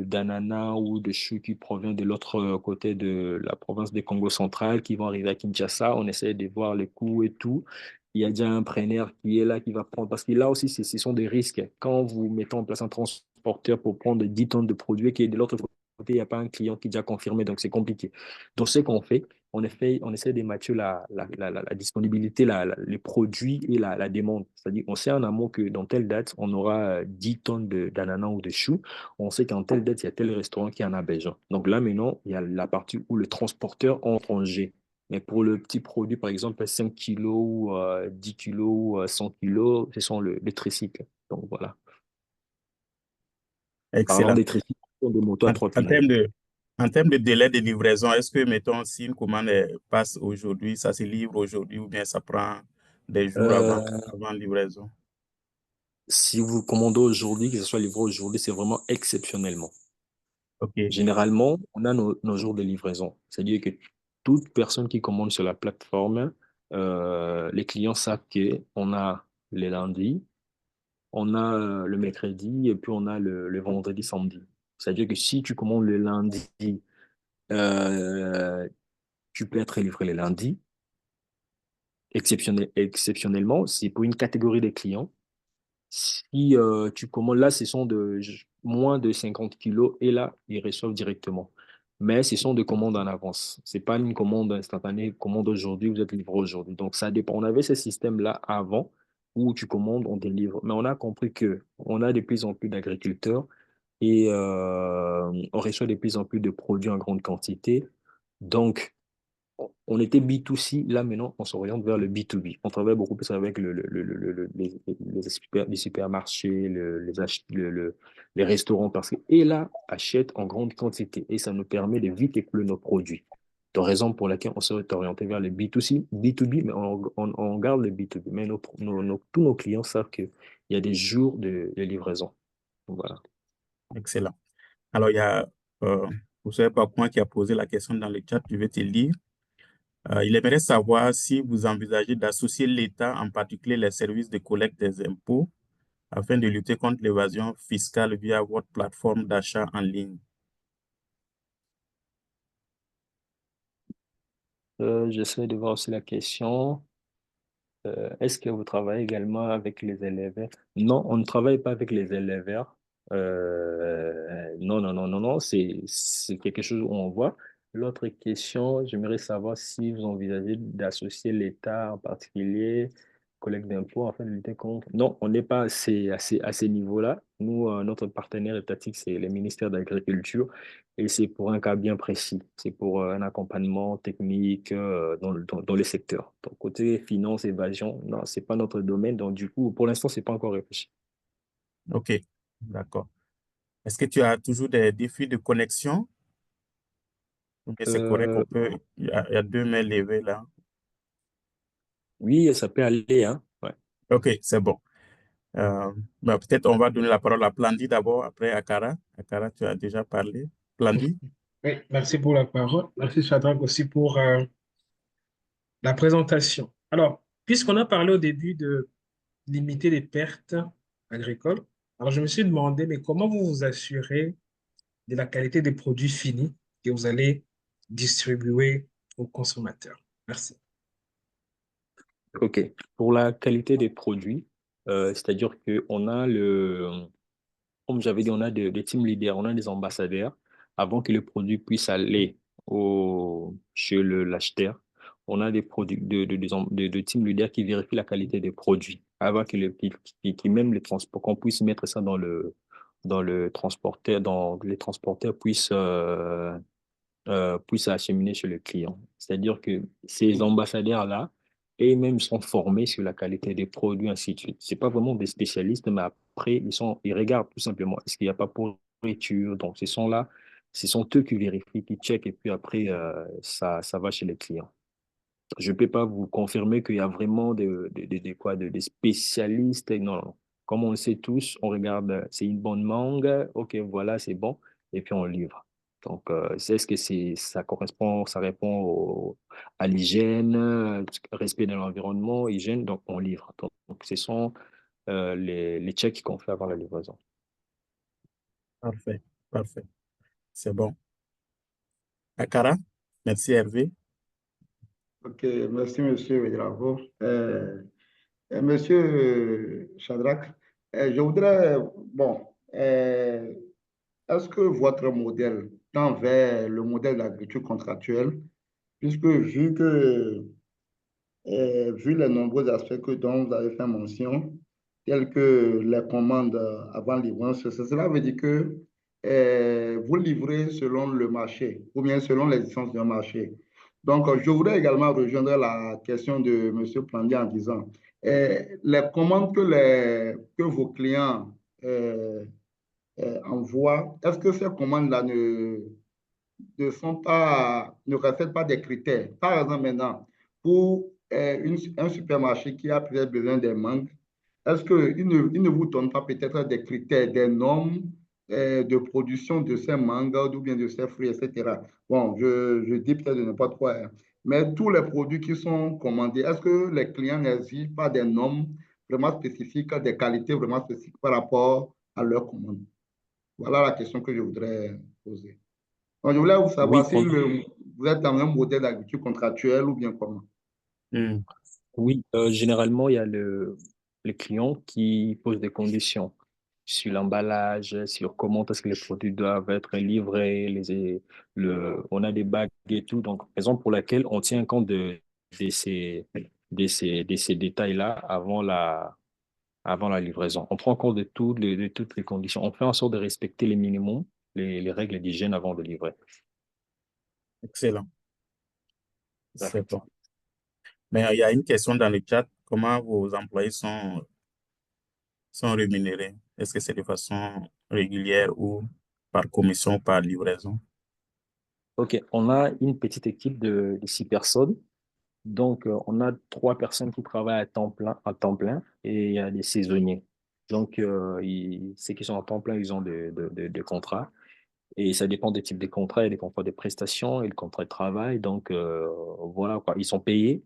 d'ananas ou de choux qui proviennent de l'autre côté de la province du Congo central, qui vont arriver à Kinshasa. On essaie de voir les coûts et tout. Il y a déjà un preneur qui est là, qui va prendre. Parce que là aussi, ce sont des risques. Quand vous mettez en place un transporteur pour prendre 10 tonnes de produits qui est de l'autre côté il n'y a pas un client qui est déjà confirmé, donc c'est compliqué. Donc, ce qu'on fait, on essaie de matcher la disponibilité, les produits et la demande. C'est-à-dire, on sait en amont que dans telle date, on aura 10 tonnes d'ananas ou de choux. On sait qu'en telle date, il y a tel restaurant qui en a besoin. Donc là, maintenant, il y a la partie où le transporteur entre en jeu. Mais pour le petit produit, par exemple, 5 kilos ou 10 kilos ou 100 kilos, ce sont le tricycle. Donc voilà. Parlant Excellent. des tricycles, ce sont des motos à En, 3 en pneus. termes en termes de délai de livraison, est-ce que, mettons, si une commande passe aujourd'hui, ça se livre aujourd'hui ou bien ça prend des jours Euh, avant livraison? Si vous commandez aujourd'hui, que ce soit livré aujourd'hui, c'est vraiment exceptionnellement. OK, Généralement, on a nos jours de livraison. C'est-à-dire que toute personne qui commande sur la plateforme, les clients savent qu'on a les lundis, on a le mercredi et puis on a le vendredi, samedi. C'est-à-dire que si tu commandes le lundi, euh, tu peux être livré le lundi. Exceptionnellement, c'est pour une catégorie de clients. Si tu commandes, là, ce sont moins de 50 kilos et là, ils reçoivent directement. Mais ce sont des commandes en avance. Ce n'est pas une commande instantanée, commande aujourd'hui, vous êtes livré aujourd'hui. Donc, ça dépend. On avait ce système-là avant où tu commandes, on délivre. Mais on a compris que on a de plus en plus d'agriculteurs et on reçoit de plus en plus de produits en grande quantité. Donc, on était B2C, là maintenant on s'oriente vers le B2B. On travaille beaucoup plus avec les supermarchés, les restaurants, parce que et là, achètent en grande quantité et ça nous permet de vite écouler nos produits. De raison pour laquelle on s'est orienté vers le B2C, B2B, mais on garde le B2B. Mais tous nos clients savent qu'il y a des jours de livraison. Donc, voilà. excellent. Alors, il y a, vous savez pas moi qui a posé la question dans le chat, je vais te lire. Il aimerait savoir si vous envisagez d'associer l'État, en particulier les services de collecte des impôts, afin de lutter contre l'évasion fiscale via votre plateforme d'achat en ligne. J'essaie de voir aussi la question. Est-ce que vous travaillez également avec les élèves? Non, on ne travaille pas avec les élèves. Non, non, non, non, non, c'est quelque chose où on voit. L'autre question, j'aimerais savoir si vous envisagez d'associer l'État en particulier, collecte d'impôts, afin de lutter contre. Non, on n'est pas à ces niveaux-là. Nous, notre partenaire étatique, c'est le ministère de l'Agriculture. Et c'est pour un cas bien précis. C'est pour un accompagnement technique dans les secteurs. Donc, côté finance, évasion, non, c'est pas notre domaine. Donc, du coup, pour l'instant, c'est pas encore réfléchi. OK, d'accord. Est-ce que tu as toujours des défis de connexion? Ou bien c'est correct, Euh, il y a deux mains levées là. oui, ça peut aller, hein. Ouais. OK, c'est bon. Peut-être on va donner la parole à Plandi d'abord, après à Akara. Akara, tu as déjà parlé. Plandi? Oui, merci pour la parole. Merci, Shadrach, aussi pour la présentation. Alors, puisqu'on a parlé au début de limiter les pertes agricoles, alors je me suis demandé, mais comment vous vous assurez de la qualité des produits finis que vous allez distribuer aux consommateurs? Merci. OK. Pour la qualité des produits, c'est-à-dire qu'on a comme j'avais dit, on a des team leaders, on a des ambassadeurs. Avant que le produit puisse aller chez l'acheteur, on a des produits, de team leaders qui vérifient la qualité des produits avant que même les transports, qu'on puisse mettre ça dans le transporteur, dans les transporteurs puissent acheminer chez le client. C'est-à-dire que ces ambassadeurs-là, eux-mêmes sont formés sur la qualité des produits, ainsi de suite. Ce pas vraiment des spécialistes, mais après, ils regardent tout simplement, est-ce qu'il n'y a pas pourriture? Donc, ce sont eux qui vérifient, qui checkent, et puis après, ça va chez les clients. Je ne peux pas vous confirmer qu'il y a vraiment des spécialistes. Non, non. Comme on le sait tous, on regarde, c'est une bonne mangue, ok, voilà, c'est bon, et puis on livre. Donc, est-ce que ça correspond, ça répond à l'hygiène, respect de l'environnement, hygiène, donc on livre. Donc, ce sont les checks qu'on fait avant la livraison. Parfait, parfait. C'est bon. Akara? Merci Hervé. Ok, merci Monsieur Vedravo. Monsieur Shadrach, je voudrais, bon, est-ce que votre modèle tend vers le modèle d'agriculture contractuelle, puisque vu les nombreux aspects dont vous avez fait mention, tels que les commandes avant livraison, cela veut dire que vous livrez selon le marché ou bien selon l'existence d'un marché. Donc, je voudrais également rejoindre la question de M. Plandier en disant, les commandes que vos clients envoient, est-ce que ces commandes-là ne reflètent pas des critères? Par exemple, maintenant, pour un supermarché qui a peut-être besoin des mangues, est-ce qu'il ne vous donne pas peut-être des critères, des normes de production de ces mangues ou bien de ces fruits, etc. Bon, je dis peut-être de ne pas trop, hein. Mais tous les produits qui sont commandés, est-ce que les clients n'exigent pas des normes vraiment spécifiques, des qualités vraiment spécifiques par rapport à leurs commandes? Voilà la question que je voudrais poser. Donc, je voulais vous savoir Oui, si vous êtes dans un modèle d'agriculture contractuelle ou bien comment. oui, généralement, il y a les clients qui posent des conditions sur l'emballage, sur comment est-ce que les produits doivent être livrés, on a des bagues et tout. Donc, raison pour laquelle on tient compte de ces détails-là avant la livraison. On prend compte de toutes les conditions. On fait en sorte de respecter les minimums, les règles d'hygiène avant de livrer. Excellent. C'est D'accord. bon. Mais il y a une question dans le chat. Comment vos employés sont rémunérés? Est-ce que c'est de façon régulière ou par commission, par livraison? OK, on a une petite équipe de 6 personnes. Donc, on a 3 personnes qui travaillent à temps plein et il y a des saisonniers. Donc, ceux qui sont à temps plein, ils ont des contrats. Et ça dépend des types de contrats. Il y a des contrats de prestations et le contrat de travail. Donc, voilà quoi. Ils sont payés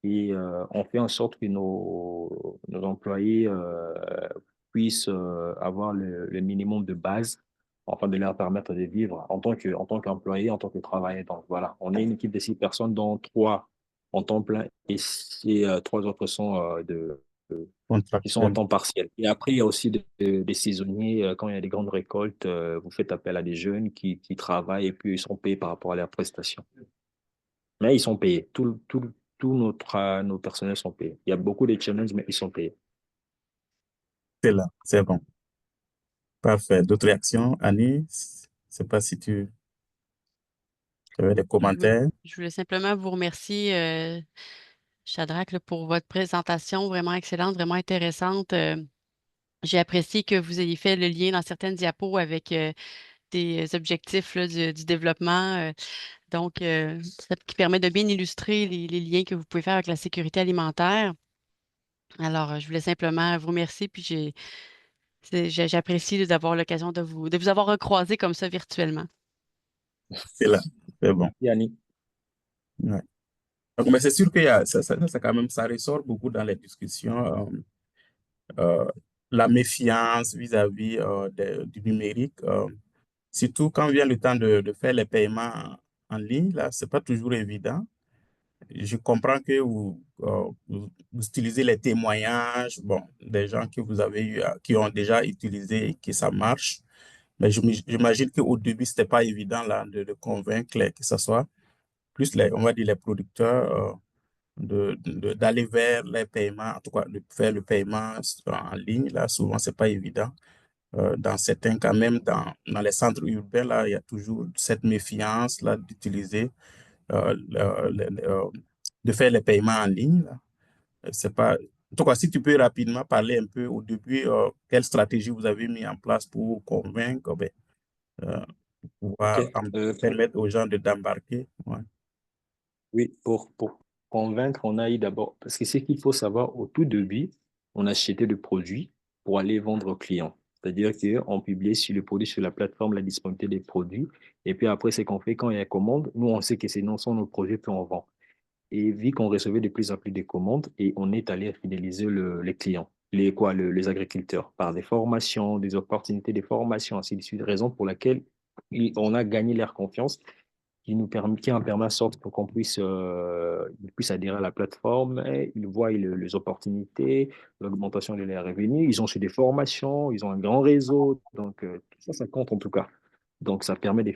et on fait en sorte que nos employés puissent avoir le minimum de base afin de leur permettre de vivre en tant qu'employé, en tant que travailleur. Donc voilà, on est une équipe de 6 personnes, dont 3 en temps plein et 3 autres sont qui sont en Contractuel. temps partiel. Et après, il y a aussi des saisonniers. Quand il y a des grandes récoltes, vous faites appel à des jeunes qui travaillent et puis ils sont payés par rapport à leurs prestations. Mais ils sont payés. Tous nos personnels sont payés. Il y a beaucoup de challenges, mais ils sont payés. C'est là, c'est bon. Parfait. D'autres réactions, Annie? Je ne sais pas si tu avais des commentaires. Je voulais simplement vous remercier, Shadrach, là, pour votre présentation vraiment excellente, vraiment intéressante. J'ai apprécié que vous ayez fait le lien dans certaines diapos avec des objectifs là, du développement. Ça qui permet de bien illustrer les liens que vous pouvez faire avec la sécurité alimentaire. Alors, je voulais simplement vous remercier, puis j'apprécie d'avoir l'occasion de vous avoir recroisé comme ça virtuellement. C'est là, c'est bon. Yannick. Ouais. Donc, mais c'est sûr que quand même, ça ressort beaucoup dans les discussions. Euh, la méfiance vis-à-vis du numérique, surtout quand vient le temps de faire les paiements en ligne, là, c'est pas toujours évident. Je comprends que vous utilisez les témoignages, bon, des gens que vous avez eu, qui ont déjà utilisé et que ça marche. Mais j'imagine qu'au début, c'était pas évident là, de convaincre que ce soit plus on va dire les producteurs d'aller vers les paiements, en tout cas de faire le paiement en ligne. Là, souvent, c'est pas évident. Dans certains cas, même dans les centres urbains, là, il y a toujours cette méfiance là d'utiliser de faire les paiements en ligne. Là. C'est pas... En tout cas, si tu peux rapidement parler un peu au début, quelle stratégie vous avez mis en place pour convaincre, euh, OK. pouvoir permettre aux gens d'embarquer. Ouais. Oui, pour convaincre, on a eu d'abord, parce que ce qu'il faut savoir, au tout début, on achetait le produit pour aller vendre aux clients. C'est-à-dire qu'on publiait sur le produit, sur la plateforme, la disponibilité des produits. Et puis après, c'est qu'on fait quand il y a commande, nous, on sait que c'est non sont nos projets, puis on vend. Et vu qu'on recevait de plus en plus de commandes, et on est allé fidéliser les clients, les agriculteurs, par des formations, des opportunités de formation, ainsi de suite. Raison pour laquelle on a gagné leur confiance qui en permet en sorte pour qu'on puisse, ils puissent adhérer à la plateforme, et ils voient les opportunités, l'augmentation de leurs revenus, ils ont su des formations, ils ont un grand réseau, donc tout ça, ça compte en tout cas. Donc, ça permet de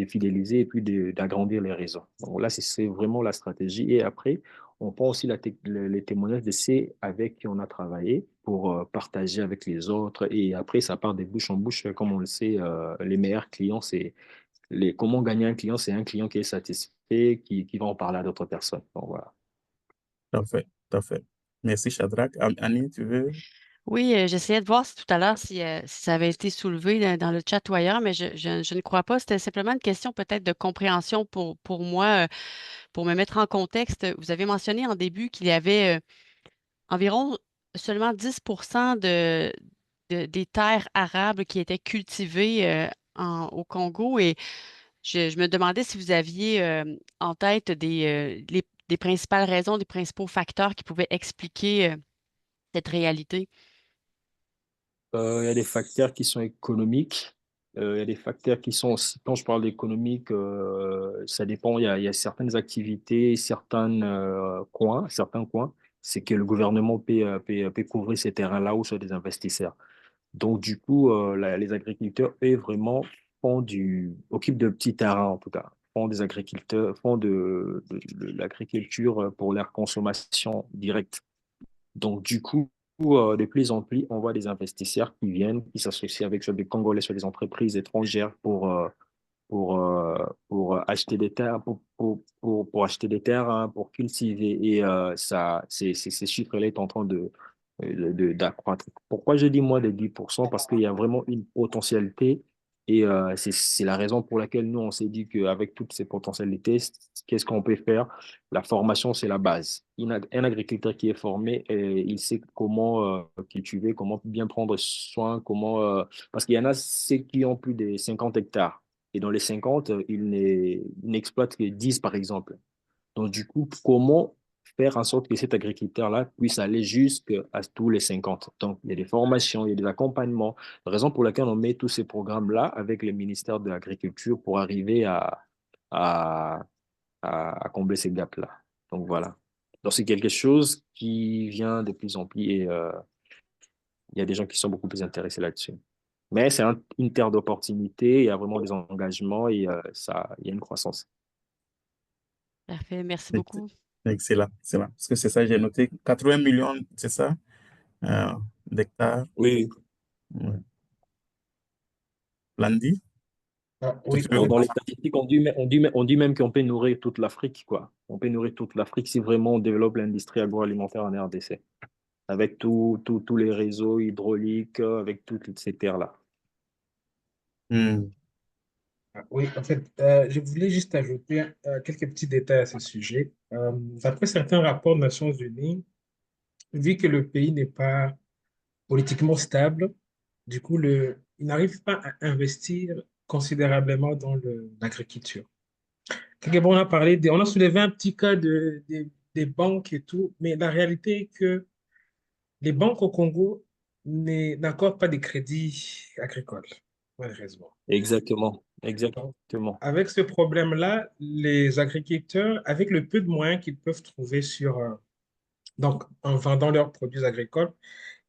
fidéliser et puis d'agrandir les réseaux. Donc là, c'est vraiment la stratégie. Et après, on prend aussi les témoignages de ceux avec qui on a travaillé pour partager avec les autres. Et après, ça part de bouche en bouche. Comme on le sait, les meilleurs clients, comment gagner un client, c'est un client qui est satisfait, qui va en parler à d'autres personnes. Donc voilà. Tout à fait, tout à fait. Merci, Shadrach. Annie, tu veux? Oui, j'essayais de voir tout à l'heure si ça avait été soulevé dans le chat ou ailleurs, mais je ne crois pas. C'était simplement une question peut-être de compréhension pour moi, pour me mettre en contexte. Vous avez mentionné en début qu'il y avait environ seulement 10% des terres arables qui étaient cultivées au Congo et je me demandais si vous aviez en tête des principales raisons, des principaux facteurs qui pouvaient expliquer cette réalité. Il y a des facteurs qui sont économiques. Il y a des facteurs qui sont aussi, quand je parle d'économique, ça dépend. Il y a certaines activités, certains coins, c'est que le gouvernement peut couvrir ces terrains-là ou soit des investisseurs. Donc, du coup, les agriculteurs, eux, vraiment, occupent de petits terrains, en tout cas. Font des agriculteurs, font de l'agriculture pour leur consommation directe. Donc, du coup, de plus en plus, on voit des investisseurs qui viennent, qui s'associent avec soit des Congolais, soit des entreprises étrangères pour acheter des terres, pour acheter des terres, hein, pour cultiver. Et ces chiffres-là sont en train d'accroître. Pourquoi je dis moins de 10%? Parce qu'il y a vraiment une potentialité. Et c'est la raison pour laquelle nous, on s'est dit qu'avec toutes ces potentialités, qu'est-ce qu'on peut faire? La formation, c'est la base. Un agriculteur qui est formé, il sait comment cultiver, comment bien prendre soin, parce qu'il y en a ceux qui ont plus de 50 hectares. Et dans les 50, ils n'exploitent que 10, par exemple. Donc, du coup, comment faire en sorte que cet agriculteur-là puisse aller jusqu'à tous les 50? Donc, il y a des formations, il y a des accompagnements. La raison pour laquelle on met tous ces programmes-là avec le ministère de l'Agriculture pour arriver à, à combler ces gaps-là. Donc, voilà. Donc, c'est quelque chose qui vient de plus en plus et il y a des gens qui sont beaucoup plus intéressés là-dessus. Mais c'est une terre d'opportunités, il y a vraiment des engagements et il y a une croissance. Parfait, merci Ex- beaucoup. Excellent, excellent. Parce que c'est ça, j'ai noté 80 millions, c'est ça, euh, d'hectares. Oui, Ouais. Landi, Oui, tu en veux dans les fait, statistiques, on dit même qu'on peut nourrir toute l'Afrique, quoi. On peut nourrir toute l'Afrique si vraiment on développe l'industrie agroalimentaire en RDC, avec tous les réseaux hydrauliques, avec toutes ces terres-là. Hmm. oui, en fait, je voulais juste ajouter quelques petits détails à ce sujet. D'après certains rapports des Nations Unies, vu que le pays n'est pas politiquement stable, du coup, il n'arrive pas à investir considérablement dans l'agriculture. Quelque part, on a soulevé un petit cas des banques et tout, mais la réalité est que les banques au Congo n'accordent pas de crédits agricoles, malheureusement. Exactement, Donc, exactement. avec ce problème-là, les agriculteurs, avec le peu de moyens qu'ils peuvent trouver donc, en vendant leurs produits agricoles,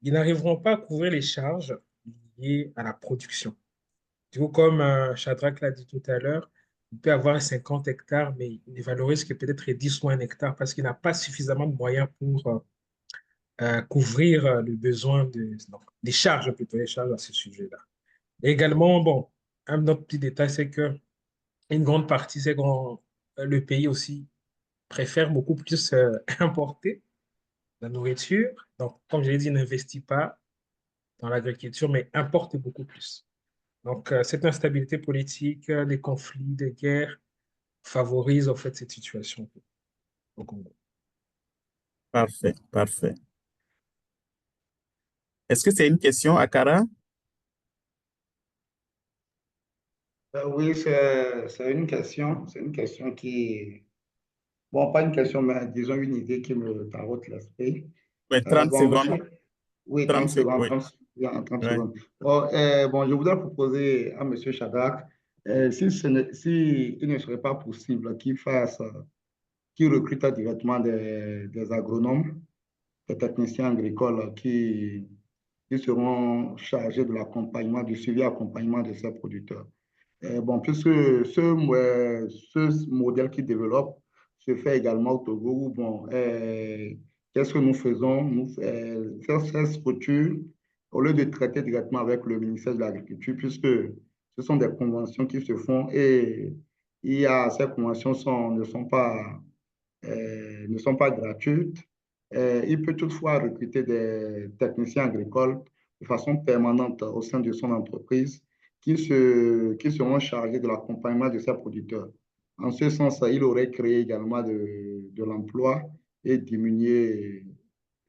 ils n'arriveront pas à couvrir les charges liées à la production. Du coup, comme Shadrach l'a dit tout à l'heure, il peut avoir 50 hectares, mais il ne valorise que peut-être 10 ou 1 hectare parce qu'il n'a pas suffisamment de moyens pour couvrir le besoin donc, des charges, plutôt les charges à ce sujet-là. Et également, bon, un autre petit détail, c'est que une grande partie, c'est que le pays aussi préfère beaucoup plus importer la nourriture. Donc, comme je l'ai dit, il n'investit pas dans l'agriculture, mais importe beaucoup plus. Donc, cette instabilité politique, les conflits, les guerres favorisent en fait cette situation au Congo. Parfait, parfait. Est-ce que c'est une question, Akara? Oui, c'est une question. C'est une question qui, bon, pas une question, mais disons une idée qui me tarote l'esprit. Ouais, 30 Bon, secondes. oui, 30 30 secondes, secondes, oui. 30 Ouais. secondes. Bon, bon, je voudrais proposer à M. Shadrach, si il ne serait pas possible qu'il recrute directement des agronomes, des techniciens agricoles qui seront chargés de l'accompagnement, du suivi accompagnement de ces producteurs. Bon, puisque ce modèle qui développe se fait également au Togo, où, bon, qu'est-ce que nous faisons? Cette structure, au lieu de traiter directement avec le ministère de l'Agriculture, puisque ce sont des conventions qui se font et ces conventions ne sont pas gratuites. Il peut toutefois recruter des techniciens agricoles de façon permanente au sein de son entreprise qui seront chargés de l'accompagnement de ses producteurs. En ce sens, il aurait créé également de l'emploi et diminué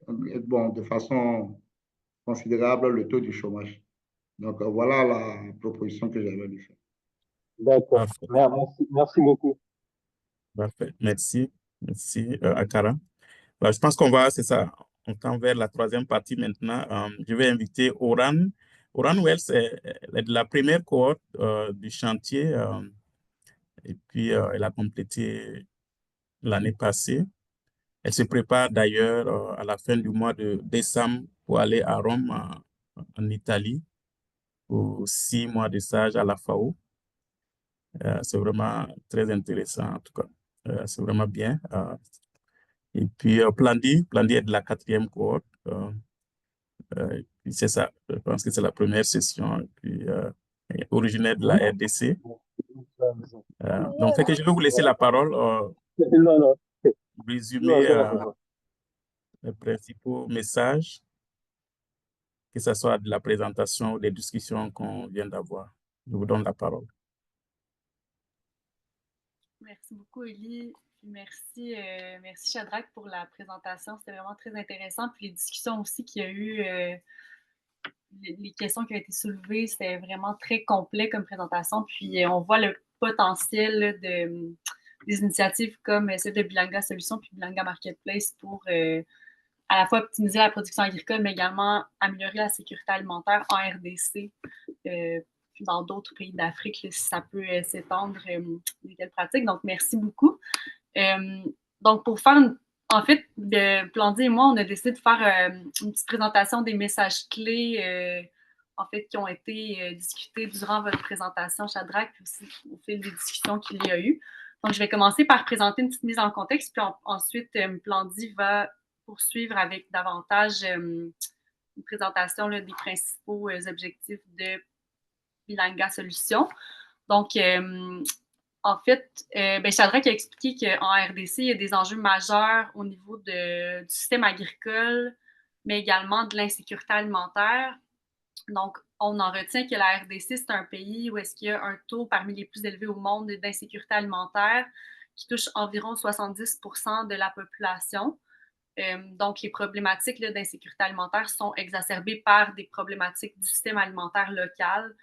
bon, de façon considérable le taux du chômage. Donc, voilà la proposition que j'avais lui faire. D'accord. Parfait. Merci beaucoup. Parfait. Merci. Merci, Akara. Je pense c'est ça. On tend vers la troisième partie maintenant. Je vais inviter Oran. Oran Wells est de la première cohorte du chantier et puis elle a complété l'année passée. Elle se prépare d'ailleurs à la fin du mois de décembre pour aller à Rome, en Italie, pour 6 mois de stage à la FAO. C'est vraiment très intéressant, en tout cas. C'est vraiment bien. Et puis, Plandi est de la 4e cohorte. Et puis c'est ça. Je pense que c'est la première session. Et puis, originaire de la RDC. Donc, fait que je vais vous laisser la parole Non, non, pour résumer les principaux messages, que ce soit de la présentation ou des discussions qu'on vient d'avoir. Je vous donne la parole. Merci beaucoup, Élie. Merci, merci Shadrach pour la présentation. C'était vraiment très intéressant. Puis les discussions aussi qu'il y a eu, les questions qui ont été soulevées, c'était vraiment très complet comme présentation. Puis on voit le potentiel là, des initiatives comme celle de Bilanga Solutions puis Bilanga Marketplace pour à la fois optimiser la production agricole, mais également améliorer la sécurité alimentaire en RDC. Puis dans d'autres pays d'Afrique, là, si ça peut s'étendre, de telles pratiques. Donc, merci beaucoup. Donc, pour faire en fait, Plandi et moi, on a décidé de faire une petite présentation des messages clés en fait, qui ont été discutés durant votre présentation, Shadrach, puis aussi au fil des discussions qu'il y a eu. Donc, je vais commencer par présenter une petite mise en contexte, puis ensuite, Plandi va poursuivre avec davantage une présentation là, des principaux objectifs de Bilanga Solutions. Donc, en fait, Shadrach a expliqué qu'en RDC, il y a des enjeux majeurs au niveau du système agricole, mais également de l'insécurité alimentaire. Donc, on en retient que la RDC, c'est un pays où est-ce qu'il y a un taux parmi les plus élevés au monde d'insécurité alimentaire qui touche environ 70% de la population. Donc, les problématiques d'insécurité alimentaire sont exacerbées par des problématiques du système alimentaire local.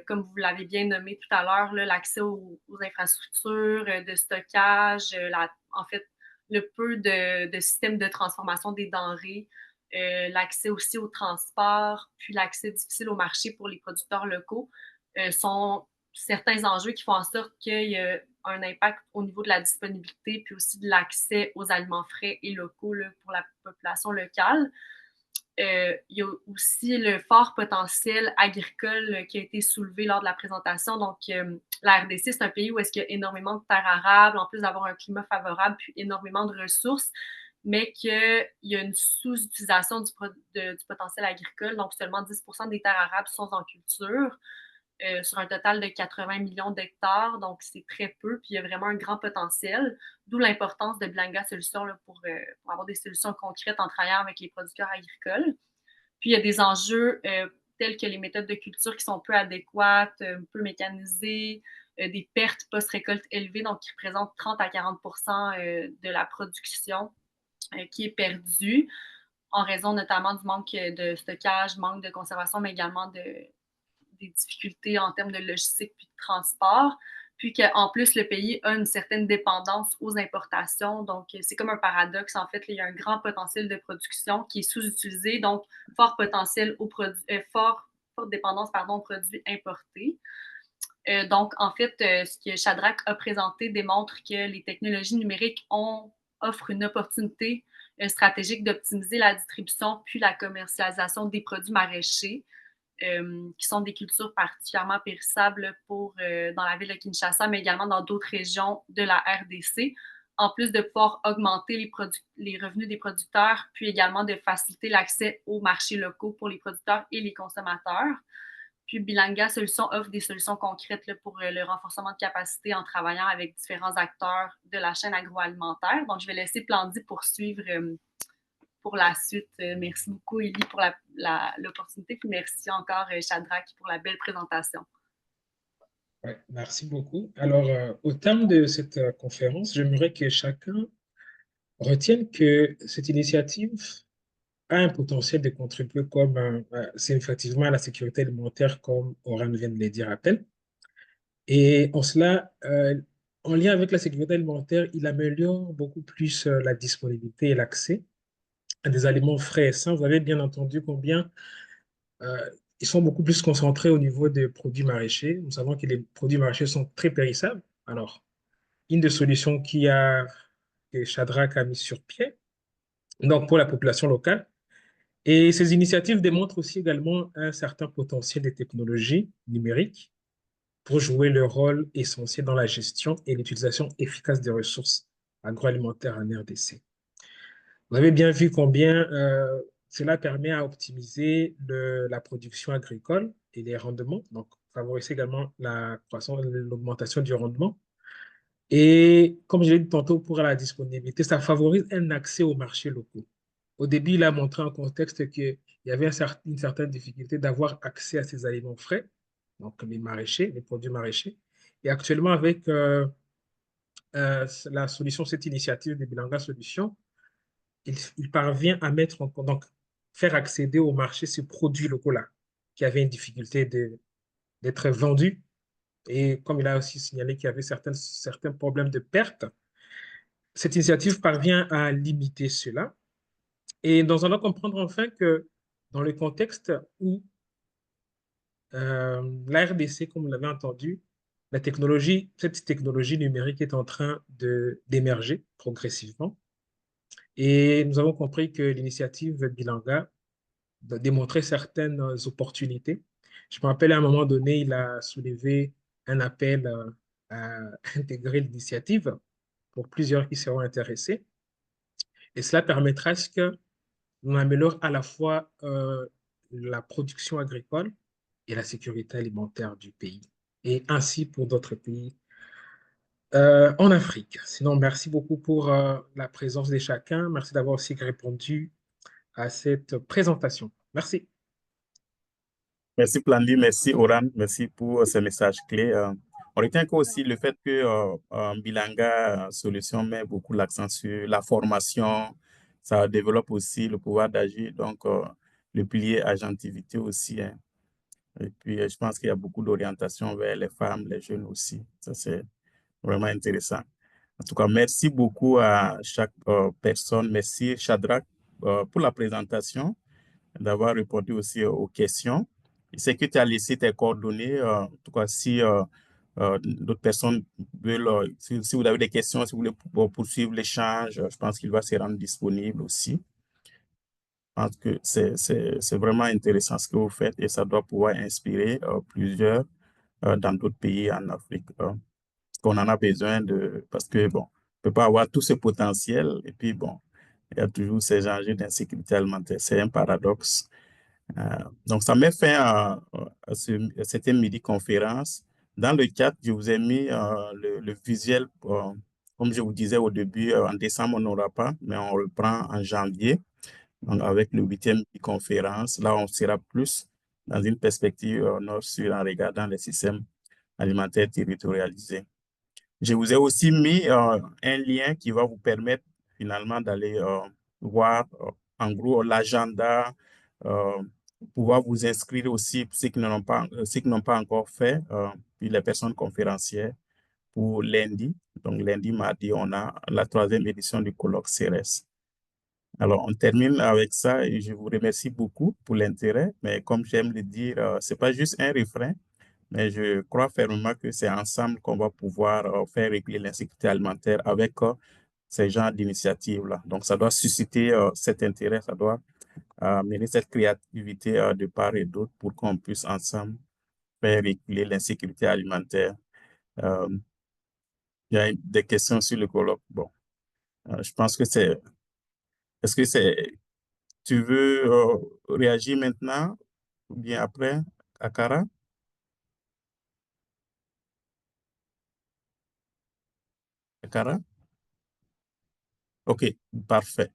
Comme vous l'avez bien nommé tout à l'heure, l'accès aux infrastructures de stockage, en fait, le peu de systèmes de transformation des denrées, l'accès aussi au transport, puis l'accès difficile au marché pour les producteurs locaux sont certains enjeux qui font en sorte qu'il y a un impact au niveau de la disponibilité, puis aussi de l'accès aux aliments frais et locaux là, pour la population locale. Il y a aussi le fort potentiel agricole qui a été soulevé lors de la présentation. Donc, la RDC, c'est un pays où est-ce qu'il y a énormément de terres arables, en plus d'avoir un climat favorable, puis énormément de ressources, mais qu'il y a une sous-utilisation du potentiel agricole. Donc, seulement 10% des terres arables sont en culture. Sur un total de 80 millions d'hectares, donc c'est très peu, puis il y a vraiment un grand potentiel, d'où l'importance de Bilanga Solutions là, pour avoir des solutions concrètes en travaillant avec les producteurs agricoles. Puis il y a des enjeux tels que les méthodes de culture qui sont peu adéquates, peu mécanisées, des pertes post-récolte élevées, donc qui représentent 30 à 40% de la production qui est perdue, en raison notamment du manque de stockage, manque de conservation, mais également des difficultés en termes de logistique puis de transport, puis qu'en plus, le pays a une certaine dépendance aux importations. Donc, c'est comme un paradoxe. En fait, il y a un grand potentiel de production qui est sous-utilisé, donc fort potentiel aux produits, forte dépendance aux produits importés. Donc, en fait, ce que Shadrach a présenté démontre que les technologies numériques offrent une opportunité stratégique d'optimiser la distribution puis la commercialisation des produits maraîchers. qui sont des cultures particulièrement périssables dans la ville de Kinshasa, mais également dans d'autres régions de la RDC, en plus de pouvoir augmenter les revenus des producteurs, puis également de faciliter l'accès aux marchés locaux pour les producteurs et les consommateurs. Puis Bilanga Solutions offre des solutions concrètes là, pour le renforcement de capacité en travaillant avec différents acteurs de la chaîne agroalimentaire. Donc, je vais laisser Plandie poursuivre pour la suite. Merci beaucoup, Élie, pour l'opportunité. Puis merci encore, Shadrach, pour la belle présentation. Ouais, merci beaucoup. Alors, au terme de cette conférence, j'aimerais que chacun retienne que cette initiative a un potentiel de contribuer significativement à la sécurité alimentaire, comme Oran vient de le dire à peine. Et en cela, en lien avec la sécurité alimentaire, il améliore beaucoup plus la disponibilité et l'accès à des aliments frais et sains. Vous avez bien entendu combien ils sont beaucoup plus concentrés au niveau des produits maraîchers. Nous savons que les produits maraîchers sont très périssables. Alors, une des solutions que Shadrach a mis sur pied, donc pour la population locale. Et ces initiatives démontrent aussi également un certain potentiel des technologies numériques pour jouer le rôle essentiel dans la gestion et l'utilisation efficace des ressources agroalimentaires en RDC. Vous avez bien vu combien cela permet à optimiser la production agricole et les rendements, donc favoriser également la croissance, l'augmentation du rendement. Et comme je l'ai dit tantôt, pour la disponibilité, ça favorise un accès aux marchés locaux. Au début, il a montré en contexte qu'il y avait une certaine difficulté d'avoir accès à ces aliments frais, donc les maraîchers, les produits maraîchers. Et actuellement, avec la solution, cette initiative de Bilanga Solutions, il parvient à donc faire accéder au marché ces produits locaux-là, qui avaient une difficulté d'être vendus. Et comme il a aussi signalé qu'il y avait certains problèmes de perte, cette initiative parvient à limiter cela. Et nous allons comprendre enfin que dans le contexte où la RDC, comme vous l'avez entendu, cette technologie numérique est en train d'émerger progressivement. Et nous avons compris que l'initiative Bilanga a démontré certaines opportunités. Je me rappelle à un moment donné, il a soulevé un appel à intégrer l'initiative pour plusieurs qui seront intéressés. Et cela permettra à ce qu'on améliore à la fois la production agricole et la sécurité alimentaire du pays, et ainsi pour d'autres pays en Afrique. Sinon, merci beaucoup pour la présence de chacun. Merci d'avoir aussi répondu à cette présentation. Merci. Merci Plandie, merci Oran, merci pour ces messages clés. On retient aussi le fait que Bilanga Solutions met beaucoup l'accent sur la formation, ça développe aussi le pouvoir d'agir, donc le pilier agentivité aussi. Hein. Et puis, je pense qu'il y a beaucoup d'orientation vers les femmes, les jeunes aussi. Ça, c'est vraiment intéressant. En tout cas, merci beaucoup à chaque personne. Merci Shadrach pour la présentation, d'avoir répondu aussi aux questions. Je sais que tu as laissé tes coordonnées. En tout cas, si d'autres personnes veulent, si vous avez des questions, si vous voulez poursuivre l'échange, je pense qu'il va se rendre disponible aussi. Je pense que c'est vraiment intéressant ce que vous faites et ça doit pouvoir inspirer plusieurs dans d'autres pays en Afrique. Qu'on en a besoin parce que, bon, on ne peut pas avoir tout ce potentiel et puis, bon, il y a toujours ces enjeux d'insécurité alimentaire. C'est un paradoxe. Donc, ça met fin à cette midi-conférence. Dans le chat, je vous ai mis le visuel. Comme je vous disais au début, en décembre, on n'aura pas, mais on reprend en janvier. Donc, avec le 8e conférence, là, on sera plus dans une perspective nord-sud en regardant les systèmes alimentaires territorialisés. Je vous ai aussi mis un lien qui va vous permettre finalement d'aller voir en gros l'agenda, pouvoir vous inscrire aussi pour ceux qui n'ont pas encore fait, puis les personnes conférencières pour lundi. Donc lundi, mardi, on a la 3e édition du colloque CRS. Alors, on termine avec ça et je vous remercie beaucoup pour l'intérêt. Mais comme j'aime le dire, ce n'est pas juste un refrain, mais je crois fermement que c'est ensemble qu'on va pouvoir faire régler l'insécurité alimentaire avec ces genres d'initiatives-là. Donc, ça doit susciter cet intérêt, ça doit amener cette créativité de part et d'autre pour qu'on puisse ensemble faire reculer l'insécurité alimentaire. Il y a des questions sur le colloque. Bon, je pense que c'est... Est-ce que c'est... Tu veux réagir maintenant ou bien après, Akara? Akara? OK, parfait.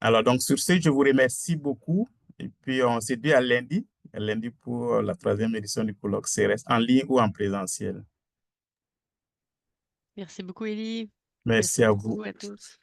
Alors, donc, sur ce, je vous remercie beaucoup. Et puis, on se dit à lundi pour la 3e édition du colloque CRS, en ligne ou en présentiel. Merci beaucoup, Élie. Merci à vous. beaucoup à tous.